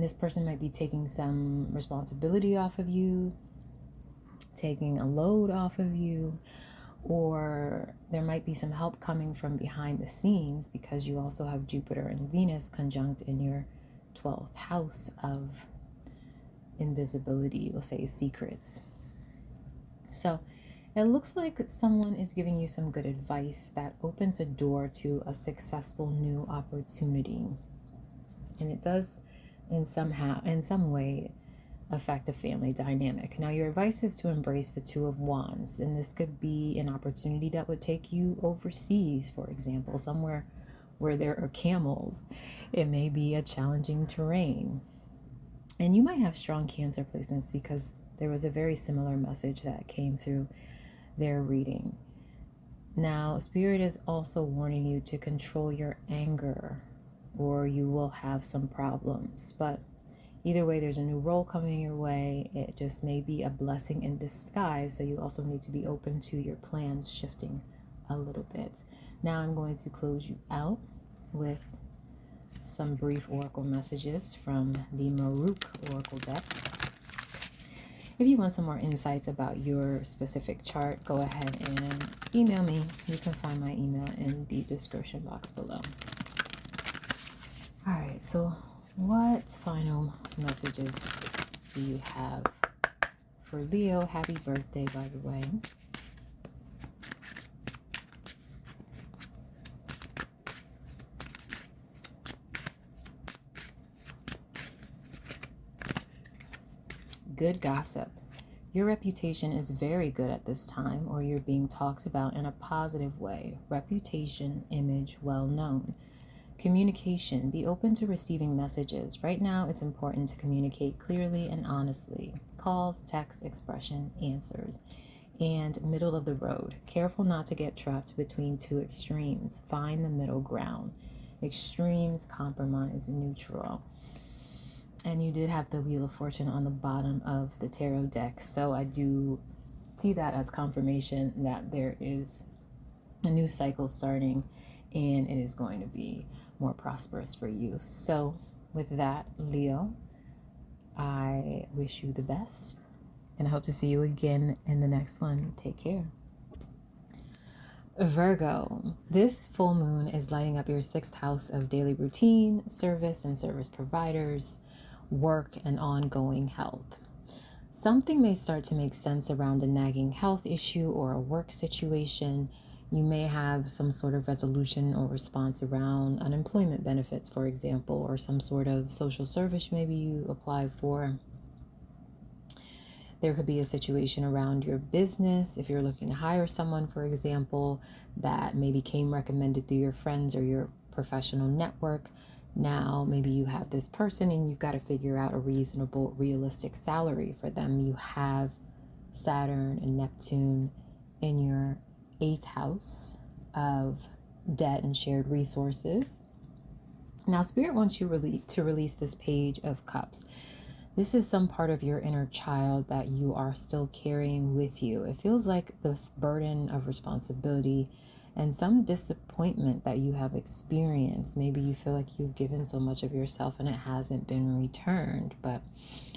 [SPEAKER 1] this person might be taking some responsibility off of you, taking a load off of you, or there might be some help coming from behind the scenes because you also have Jupiter and Venus conjunct in your 12th house of invisibility, we'll say secrets. So it looks like someone is giving you some good advice that opens a door to a successful new opportunity. And it does in some way affect a family dynamic. Now, your advice is to embrace the Two of Wands, and this could be an opportunity that would take you overseas, for example, somewhere where there are camels. It may be a challenging terrain. And you might have strong Cancer placements because there was a very similar message that came through their reading. Now, Spirit is also warning you to control your anger or you will have some problems. But either way, there's a new role coming your way. It just may be a blessing in disguise. So you also need to be open to your plans shifting a little bit. Now I'm going to close you out with some brief oracle messages from the Maruk Oracle deck. If you want some more insights about your specific chart, go ahead and email me. You can find my email in the description box below. All right, so what final messages do you have for Leo? Happy birthday, by the way. Good gossip. Your reputation is very good at this time, or you're being talked about in a positive way. Reputation, image, well known. Communication. Be open to receiving messages. Right now, it's important to communicate clearly and honestly. Calls, text, expression, answers. And middle of the road. Careful not to get trapped between two extremes. Find the middle ground. Extremes, compromise, neutral. And you did have the Wheel of Fortune on the bottom of the tarot deck. So I do see that as confirmation that there is a new cycle starting and it is going to be more prosperous for you. So with that, Leo, I wish you the best and I hope to see you again in the next one. Take care. Virgo, this full moon is lighting up your 6th house of daily routine, service and service providers, work, and ongoing health. Something may start to make sense around a nagging health issue or a work situation. You may have some sort of resolution or response around unemployment benefits, for example, or some sort of social service maybe you applied for. There could be a situation around your business. If you're looking to hire someone, for example, that maybe came recommended through your friends or your professional network. Now, maybe you have this person and you've got to figure out a reasonable, realistic salary for them. You have Saturn and Neptune in your 8th house of debt and shared resources. Now, Spirit wants you to release this Page of Cups. This is some part of your inner child that you are still carrying with you. It feels like this burden of responsibility and some disappointment that you have experienced. Maybe you feel like you've given so much of yourself and it hasn't been returned. But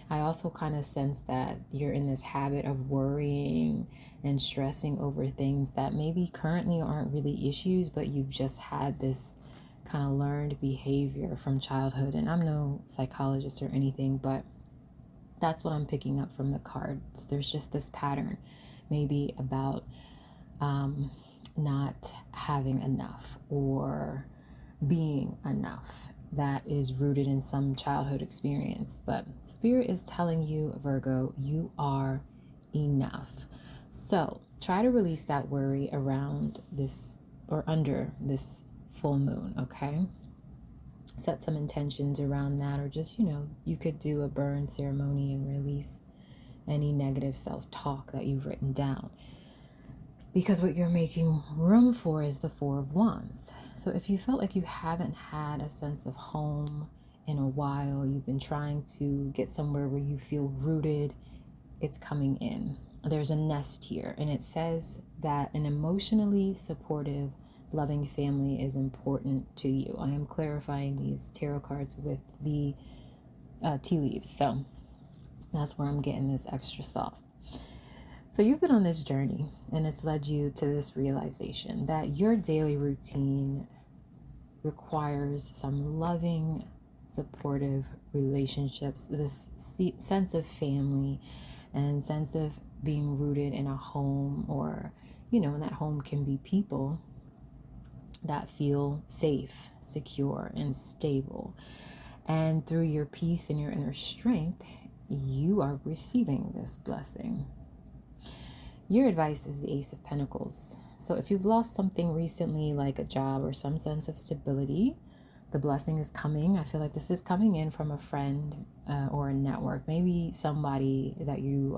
[SPEAKER 1] I also kind of sense that you're in this habit of worrying and stressing over things that maybe currently aren't really issues, but you've just had this kind of learned behavior from childhood. And I'm no psychologist or anything, but that's what I'm picking up from the cards. There's just this pattern, maybe about not having enough or being enough, that is rooted in some childhood experience. But Spirit is telling you, Virgo, you are enough. So try to release that worry around this or under this full moon, okay? Set some intentions around that, or just, you could do a burn ceremony and release any negative self-talk that you've written down. Because what you're making room for is the Four of Wands. So if you felt like you haven't had a sense of home in a while, you've been trying to get somewhere where you feel rooted, it's coming in. There's a nest here, and it says that an emotionally supportive, loving family is important to you. I am clarifying these tarot cards with the tea leaves, so that's where I'm getting this extra sauce. So you've been on this journey, and it's led you to this realization that your daily routine requires some loving, supportive relationships, this sense of family and sense of being rooted in a home, or, and that home can be people that feel safe, secure, and stable. And through your peace and your inner strength, you are receiving this blessing. Your advice is the Ace of Pentacles. So if you've lost something recently, like a job or some sense of stability, the blessing is coming. I feel like this is coming in from a friend or a network, maybe somebody that you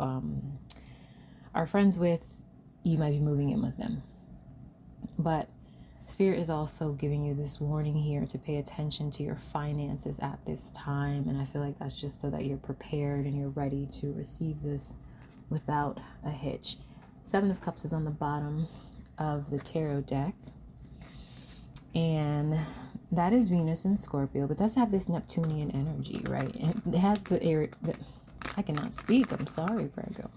[SPEAKER 1] are friends with. You might be moving in with them. But Spirit is also giving you this warning here to pay attention to your finances at this time. And I feel like that's just so that you're prepared and you're ready to receive this without a hitch. Seven of Cups is on the bottom of the tarot deck. And that is Venus in Scorpio, but does have this Neptunian energy, right? It has I cannot speak. I'm sorry, Virgo.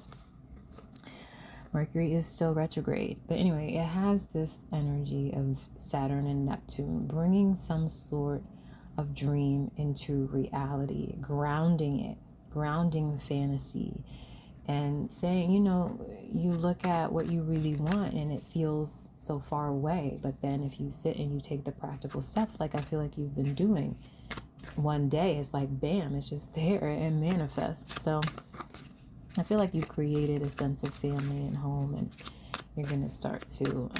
[SPEAKER 1] Mercury is still retrograde. But anyway, it has this energy of Saturn and Neptune, bringing some sort of dream into reality, grounding fantasy, and saying, you look at what you really want and it feels so far away. But then if you sit and you take the practical steps, like I feel like you've been doing, one day it's like, bam, it's just there and manifests. So I feel like you've created a sense of family and home, and you're going to start to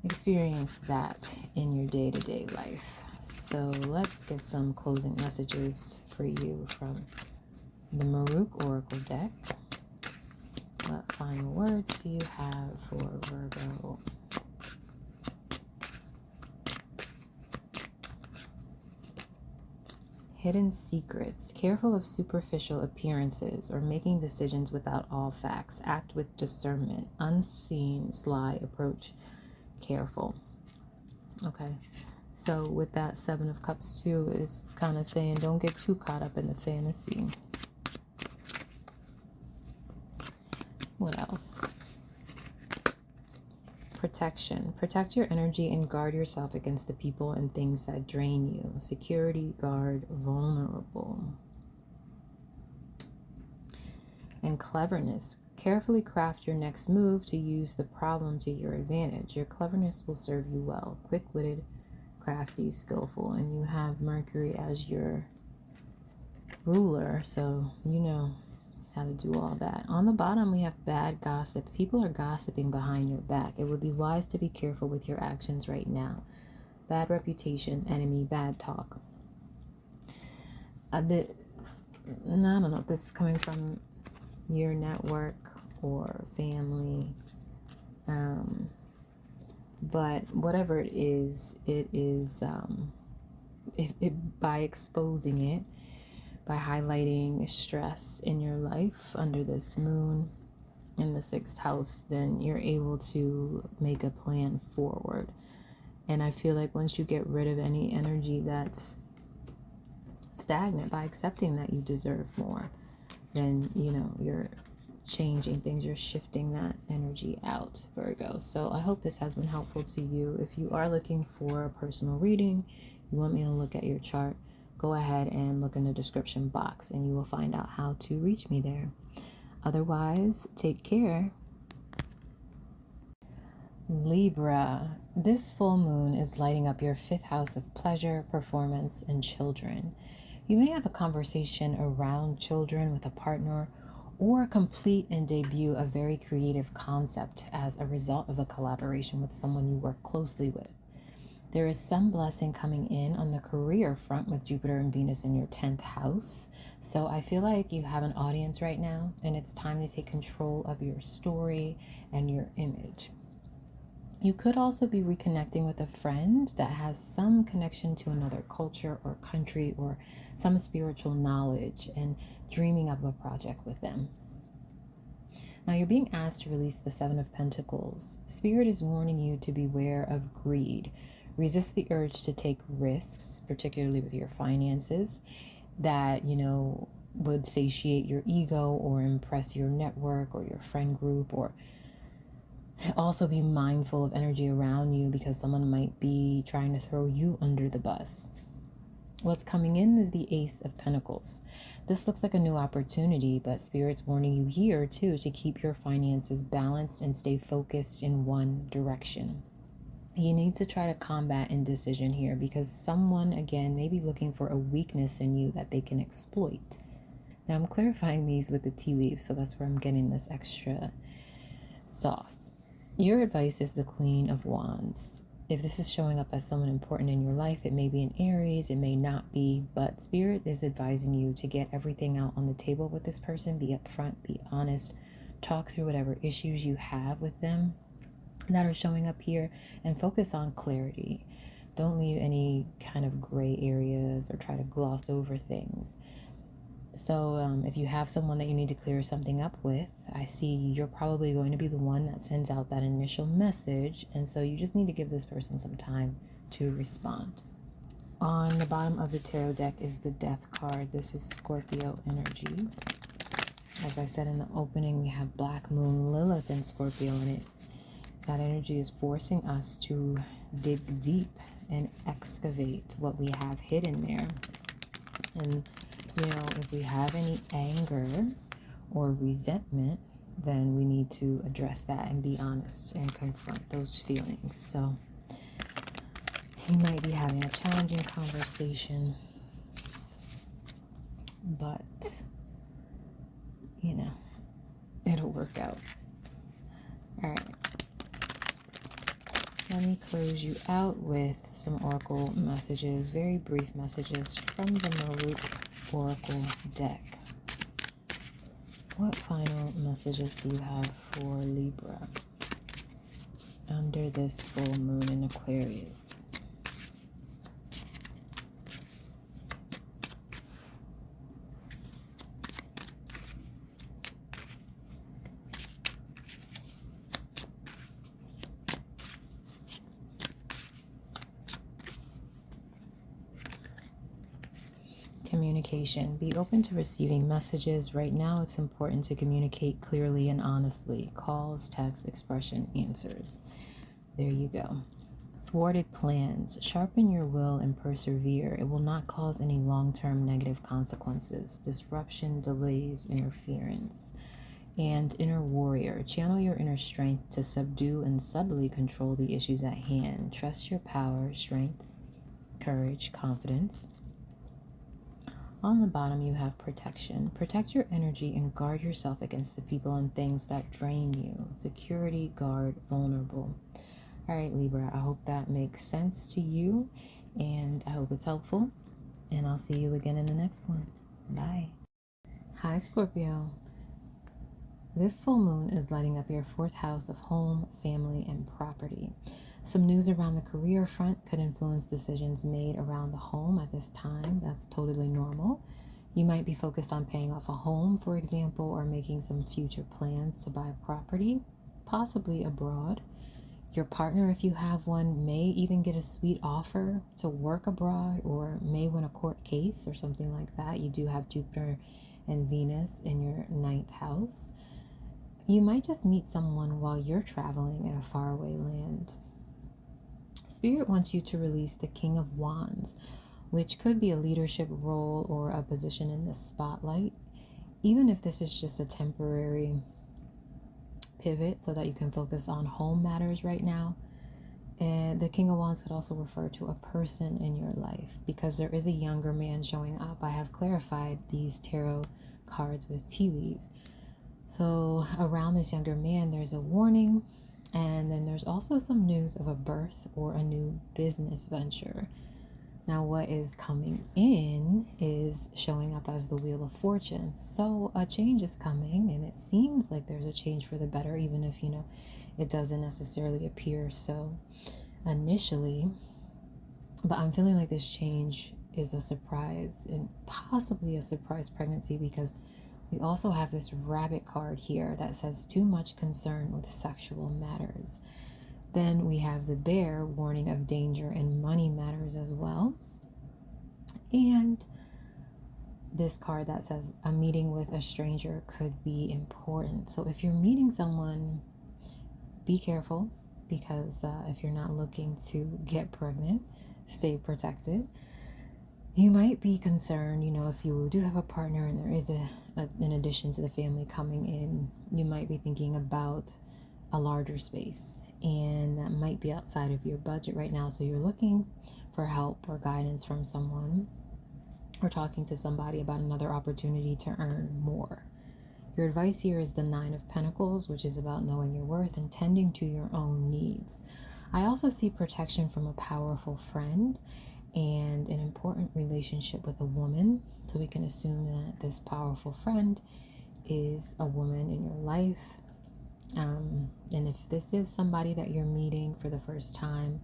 [SPEAKER 1] experience that in your day-to-day life. So let's get some closing messages for you from the Maruk Oracle deck. What final words do you have for Virgo? Hidden secrets. Careful of superficial appearances or making decisions without all facts. Act with discernment. Unseen, sly approach. Careful. Okay. So with that, Seven of Cups too is kind of saying don't get too caught up in the fantasy. What else? Protection. Protect your energy and guard yourself against the people and things that drain you. Security, guard, vulnerable. And cleverness. Carefully craft your next move to use the problem to your advantage. Your cleverness will serve you well. Quick-witted, crafty, skillful. And you have Mercury as your ruler, so you know how to do all that. On the bottom, we have bad gossip. People are gossiping behind your back. It would be wise to be careful with your actions right now. Bad reputation, enemy, bad talk. I don't know if this is coming from your network or family, but whatever it is by exposing it, by highlighting stress in your life under this moon in the 6th house, then you're able to make a plan forward. And I feel like once you get rid of any energy that's stagnant, by accepting that you deserve more, then you're changing things, you're shifting that energy out, Virgo. So I hope this has been helpful to you. If you are looking for a personal reading, you want me to look at your chart, go ahead and look in the description box and you will find out how to reach me there. Otherwise, take care. Libra, this full moon is lighting up your 5th house of pleasure, performance, and children. You may have a conversation around children with a partner, or complete and debut a very creative concept as a result of a collaboration with someone you work closely with. There is some blessing coming in on the career front with Jupiter and Venus in your 10th house. So I feel like you have an audience right now, and it's time to take control of your story and your image. You could also be reconnecting with a friend that has some connection to another culture or country or some spiritual knowledge, and dreaming up a project with them. Now you're being asked to release the 7 of Pentacles. Spirit is warning you to beware of greed. Resist the urge to take risks, particularly with your finances, that, would satiate your ego or impress your network or your friend group. Or also be mindful of energy around you, because someone might be trying to throw you under the bus. What's coming in is the Ace of Pentacles. This looks like a new opportunity, but Spirit's warning you here too to keep your finances balanced and stay focused in one direction. You need to try to combat indecision here, because someone, again, may be looking for a weakness in you that they can exploit. Now, I'm clarifying these with the tea leaves, so that's where I'm getting this extra sauce. Your advice is the Queen of Wands. If this is showing up as someone important in your life, it may be an Aries, it may not be, but Spirit is advising you to get everything out on the table with this person. Be upfront, be honest, talk through whatever issues you have with them that are showing up here, and focus on clarity. Don't leave any kind of gray areas or try to gloss over things. So if you have someone that you need to clear something up with, I see you're probably going to be the one that sends out that initial message, and so you just need to give this person some time to respond. On the bottom of the tarot deck is the Death card. This is Scorpio energy. As I said in the opening, we have Black Moon Lilith in Scorpio in it. That energy is forcing us to dig deep and excavate what we have hidden there. And, if we have any anger or resentment, then we need to address that and be honest and confront those feelings. So you might be having a challenging conversation, but, it'll work out. All right. Let me close you out with some oracle messages, very brief messages from the Marut Oracle deck. What final messages do you have for Libra under this full moon in Aquarius? Communication. Be open to receiving messages. Right now, it's important to communicate clearly and honestly. Calls, texts, expression, answers. There you go. Thwarted plans. Sharpen your will and persevere. It will not cause any long-term negative consequences. Disruption, delays, interference. And inner warrior. Channel your inner strength to subdue and subtly control the issues at hand. Trust your power, strength, courage, confidence. On the bottom, you have protection. Protect your energy and guard yourself against the people and things that drain you. Security, guard, vulnerable. All right, Libra, I hope that makes sense to you, and I hope it's helpful, and I'll see you again in the next one. Bye. Hi, Scorpio. This full moon is lighting up your 4th house of home, family, and property. Some news around the career front could influence decisions made around the home at this time. That's totally normal. You might be focused on paying off a home, for example, or making some future plans to buy property, possibly abroad. Your partner, if you have one, may even get a sweet offer to work abroad or may win a court case or something like that. You do have Jupiter and Venus in your 9th house. You might just meet someone while you're traveling in a faraway land. Spirit wants you to release the King of Wands, which could be a leadership role or a position in the spotlight, even if this is just a temporary pivot so that you can focus on home matters right now. And the King of Wands could also refer to a person in your life because there is a younger man showing up. I have clarified these tarot cards with tea leaves. So around this younger man, there's a warning, and then there's also some news of a birth or a new business venture. Now, what is coming in is showing up as the Wheel of Fortune. So a change is coming, and it seems like there's a change for the better, even if, it doesn't necessarily appear so initially. But I'm feeling like this change is a surprise, and possibly a surprise pregnancy, because we also have this rabbit card here that says too much concern with sexual matters. Then we have the bear, warning of danger in money matters as well. And this card that says a meeting with a stranger could be important. So if you're meeting someone, be careful, because if you're not looking to get pregnant, stay protected. You might be concerned, if you do have a partner and there is in addition to the family coming in, you might be thinking about a larger space, and that might be outside of your budget right now. So you're looking for help or guidance from someone, or talking to somebody about another opportunity to earn more. Your advice here is the 9 of Pentacles, which is about knowing your worth and tending to your own needs. I also see protection from a powerful friend and an important relationship with a woman. So we can assume that this powerful friend is a woman in your life. And if this is somebody that you're meeting for the first time,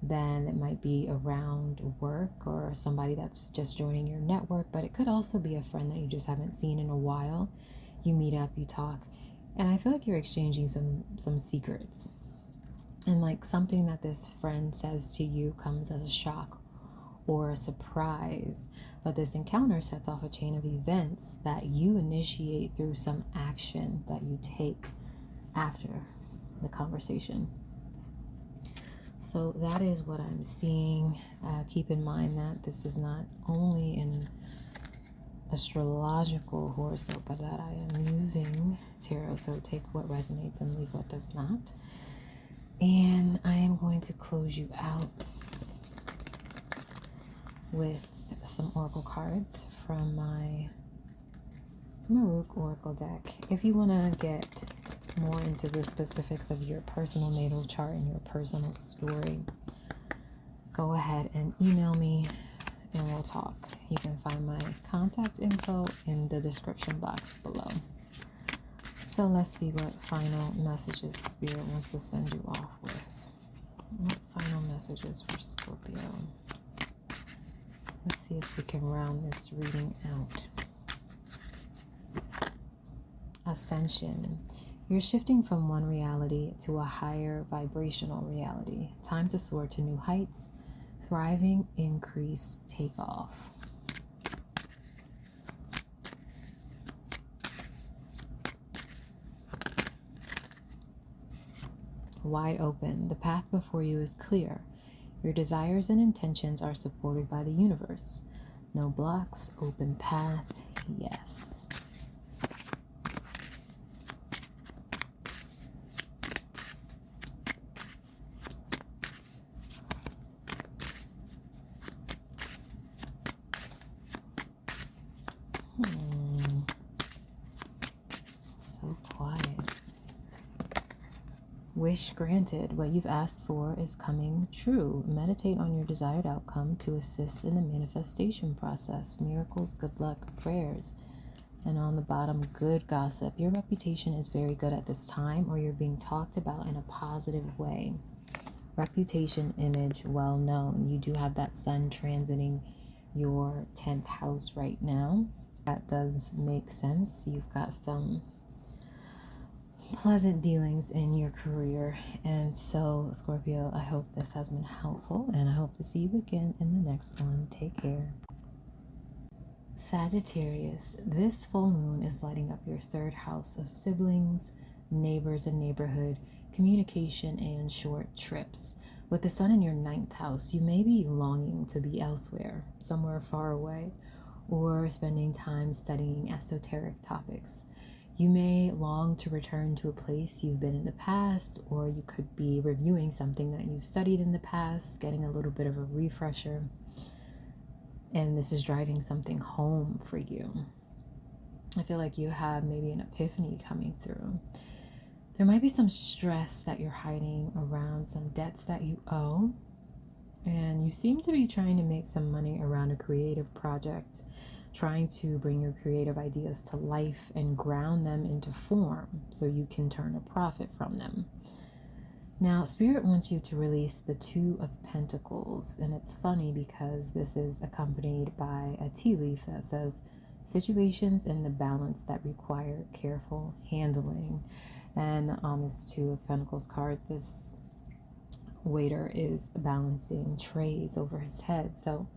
[SPEAKER 1] then it might be around work or somebody that's just joining your network, but it could also be a friend that you just haven't seen in a while. You meet up, you talk, and I feel like you're exchanging some secrets. And like something that this friend says to you comes as a shock or a surprise, but this encounter sets off a chain of events that you initiate through some action that you take after the conversation. So that is what I'm seeing. Keep in mind that this is not only an astrological horoscope, but that I am using tarot. So take what resonates and leave what does not. And I am going to close you out with some oracle cards from my Maruk Oracle deck. If you want to get more into the specifics of your personal natal chart and your personal story, go ahead and email me and we'll talk. You can find my contact info in the description box below. So let's see what final messages Spirit wants to send you off with. What final messages for Scorpio? Let's see if we can round this reading out. Ascension. You're shifting from one reality to a higher vibrational reality. Time to soar to new heights. Thriving, increase, take off. Wide open. The path before you is clear. Your desires and intentions are supported by the universe. No blocks, open path, yes. So quiet. Wish granted. What you've asked for is coming true. Meditate on your desired outcome to assist in the manifestation process. Miracles, good luck, prayers. And on the bottom, good gossip. Your reputation is very good at this time, or you're being talked about in a positive way. reputation, image, well known. You do have that sun transiting your 10th house right now. That does make sense. You've got some pleasant dealings in your career. And so, Scorpio, I hope this has been helpful, and I hope to see you again in the next one. Take care. Sagittarius, this full moon is lighting up your 3rd house of siblings, neighbors and neighborhood, communication, and short trips. With the sun in your 9th house, you may be longing to be elsewhere, somewhere far away, or spending time studying esoteric topics. You may long to return to a place you've been in the past, or you could be reviewing something that you've studied in the past, getting a little bit of a refresher. And this is driving something home for you. I feel like you have maybe an epiphany coming through. There might be some stress that you're hiding around some debts that you owe. And you seem to be trying to make some money around a creative project, trying to bring your creative ideas to life and ground them into form so you can turn a profit from them. Now, Spirit wants you to release the 2 of Pentacles, and it's funny because this is accompanied by a tea leaf that says, situations in the balance that require careful handling. And on this 2 of Pentacles card, this waiter is balancing trays over his head. So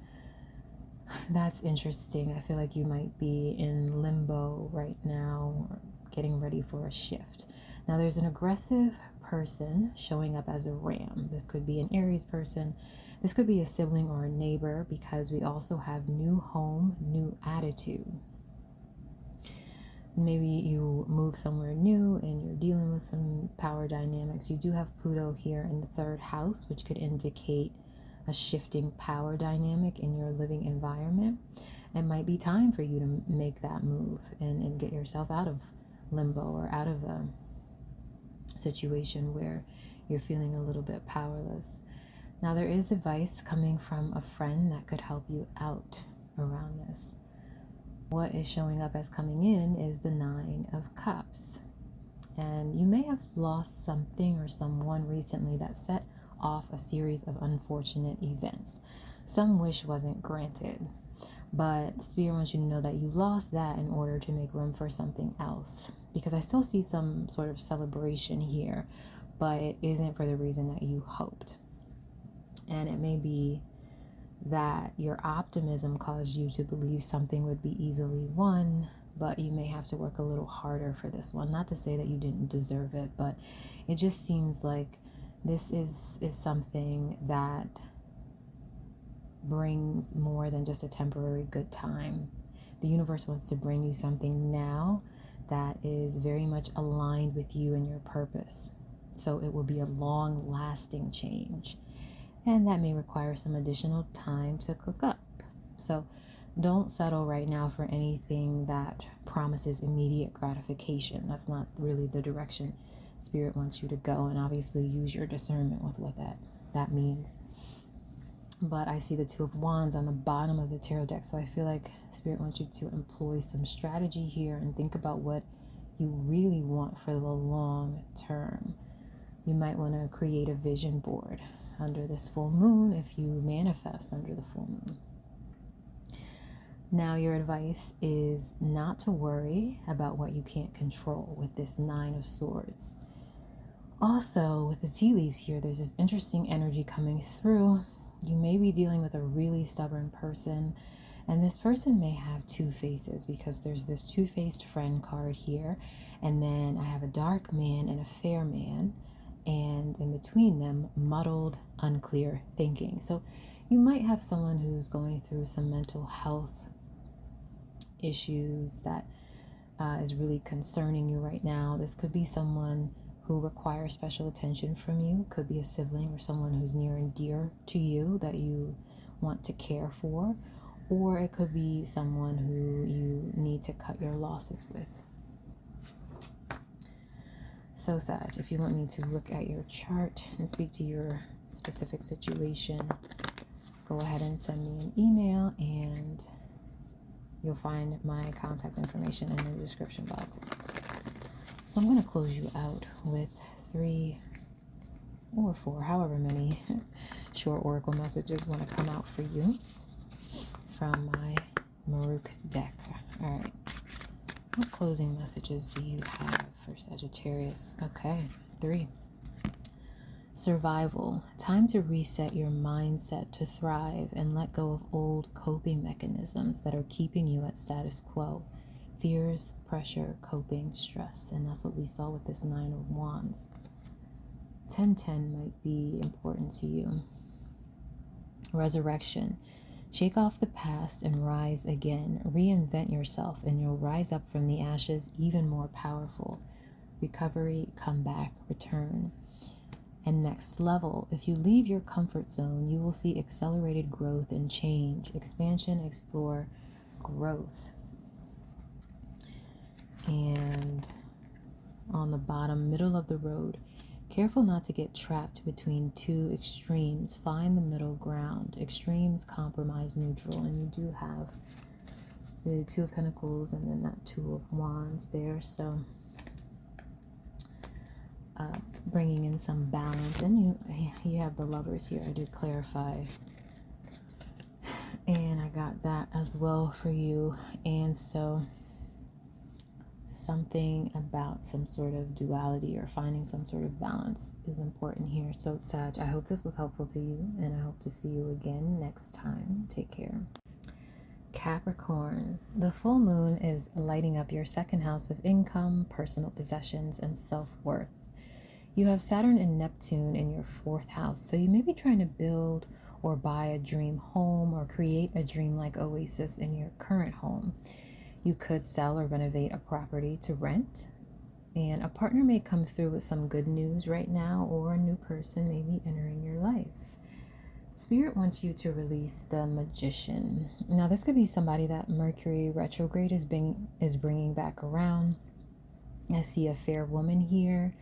[SPEAKER 1] that's interesting. I feel like you might be in limbo right now, or getting ready for a shift. Now, there's an aggressive person showing up as a ram. This could be an Aries person. This could be a sibling or a neighbor, because we also have new home, new attitude. Maybe you move somewhere new and you're dealing with some power dynamics. You do have Pluto here in the 3rd house, which could indicate a shifting power dynamic in your living environment. It might be time for you to make that move and get yourself out of limbo, or out of a situation where you're feeling a little bit powerless. Now, there is advice coming from a friend that could help you out around this. What is showing up as coming in is the 9 of Cups. And you may have lost something or someone recently that set off a series of unfortunate events. Some wish wasn't granted, but Spirit wants you to know that you lost that in order to make room for something else. Because I still see some sort of celebration here, but it isn't for the reason that you hoped. And it may be that your optimism caused you to believe something would be easily won, but you may have to work a little harder for this one. Not to say that you didn't deserve it, but it just seems like this is something that brings more than just a temporary good time. The universe wants to bring you something now that is very much aligned with you and your purpose. So it will be a long-lasting change. And that may require some additional time to cook up. So don't settle right now for anything that promises immediate gratification. That's not really the direction Spirit wants you to go. And obviously use your discernment with what that means. But I see the 2 of Wands on the bottom of the tarot deck. So I feel like Spirit wants you to employ some strategy here and think about what you really want for the long term. You might want to create a vision board under this full moon if you manifest under the full moon. Now, your advice is not to worry about what you can't control with this 9 of Swords. Also, with the tea leaves here, there's this interesting energy coming through. You may be dealing with a really stubborn person, and this person may have 2 faces, because there's this 2-faced friend card here, and then I have a dark man and a fair man, and in between them, muddled, unclear thinking. So you might have someone who's going through some mental health issues that is really concerning you right now. This could be someone who requires special attention from you. Could be a sibling or someone who's near and dear to you that you want to care for. Or it could be someone who you need to cut your losses with. So, Sag, if you want me to look at your chart and speak to your specific situation, go ahead and send me an email, and you'll find my contact information in the description box. So I'm going to close you out with 3 or 4, however many short oracle messages want to come out for you from my Maruk deck. All right. What closing messages do you have for Sagittarius? Okay, 3. Survival. Time to reset your mindset to thrive and let go of old coping mechanisms that are keeping you at status quo. Fears, pressure, coping, stress. And that's what we saw with this 9 of Wands. 1010 might be important to you. Resurrection. Shake off the past and rise again. Reinvent yourself and you'll rise up from the ashes even more powerful. Recovery, comeback, return. And next level. If you leave your comfort zone, you will see accelerated growth and change. Expansion, explore, growth. And on the bottom, middle of the road. Careful not to get trapped between 2 extremes. Find the middle ground. Extremes compromise neutral. And you do have the 2 of Pentacles and then that 2 of Wands there. So bringing in some balance. And you have the Lovers here. I did clarify. And I got that as well for you. And so something about some sort of duality or finding some sort of balance is important here. So Sag, I hope this was helpful to you, and I hope to see you again next time. Take care. Capricorn, the full moon is lighting up your 2nd house of income, personal possessions, and self-worth. You have Saturn and Neptune in your 4th house, so you may be trying to build or buy a dream home or create a dreamlike oasis in your current home. You could sell or renovate a property to rent, and a partner may come through with some good news right now, or a new person may be entering your life. Spirit wants you to release the Magician. Now, this could be somebody that Mercury retrograde is bringing back around. I see a fair woman here,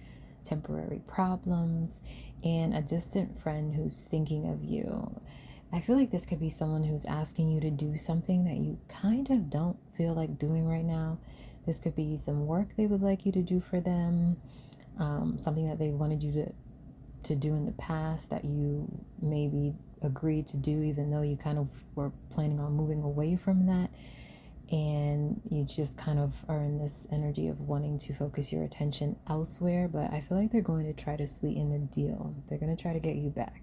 [SPEAKER 1] temporary problems, and a distant friend who's thinking of you. I feel like this could be someone who's asking you to do something that you kind of don't feel like doing right now. This could be some work they would like you to do for them, something that they wanted you to do in the past that you maybe agreed to do, even though you kind of were planning on moving away from that. And you just kind of are in this energy of wanting to focus your attention elsewhere. But I feel like they're going to try to sweeten the deal. They're going to try to get you back.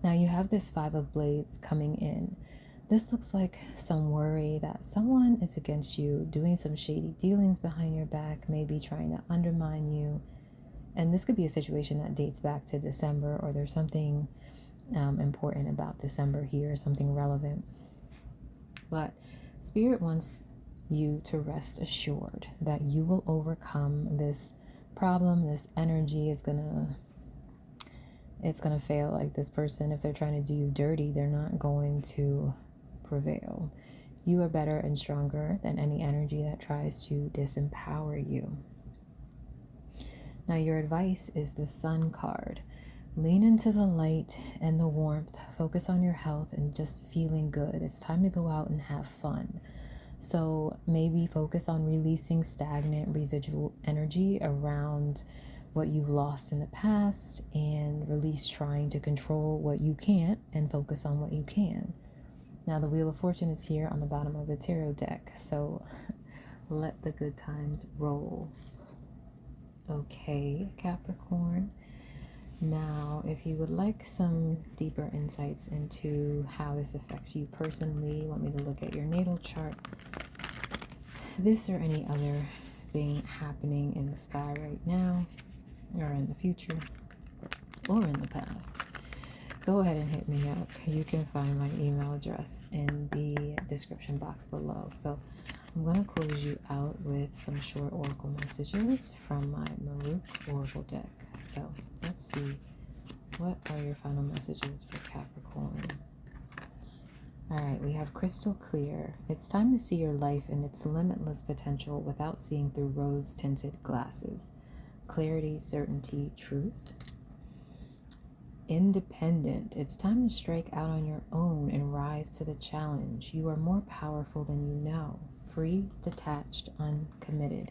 [SPEAKER 1] Now you have this 5 of Blades coming in. This looks like some worry that someone is against you, doing some shady dealings behind your back, maybe trying to undermine you. And this could be a situation that dates back to December, or there's something important about December here, something relevant. But Spirit wants you to rest assured that you will overcome this problem. This energy is it's gonna fail. Like, this person, if they're trying to do you dirty, they're not going to prevail. You are better and stronger than any energy that tries to disempower you. Now, your advice is the Sun card. Lean into the light and the warmth. Focus on your health and just feeling good. It's time to go out and have fun. So maybe focus on releasing stagnant residual energy around what you've lost in the past, and release trying to control what you can't and focus on what you can. Now, the Wheel of Fortune is here on the bottom of the tarot deck, so let the good times roll. Okay, Capricorn. Now, if you would like some deeper insights into how this affects you personally, you want me to look at your natal chart, this or any other thing happening in the sky right now, or in the future, or in the past, go ahead and hit me up. You can find my email address in the description box below. So I'm going to close you out with some short oracle messages from my Maruk oracle deck. So let's see, what are your final messages for Capricorn? All right, we have crystal clear. It's time to see your life in its limitless potential without seeing through rose-tinted glasses. Clarity, certainty, truth. Independent. It's time to strike out on your own and rise to the challenge. You are more powerful than you know. Free, detached, uncommitted.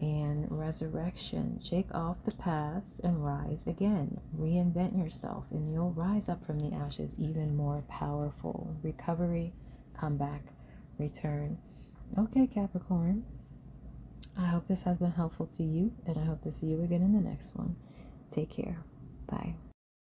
[SPEAKER 1] And resurrection, shake off the past and rise again. Reinvent yourself and you'll rise up from the ashes even more powerful. Recovery, comeback, return. Okay, Capricorn, I hope this has been helpful to you, and I hope to see you again in the next one. Take care. Bye.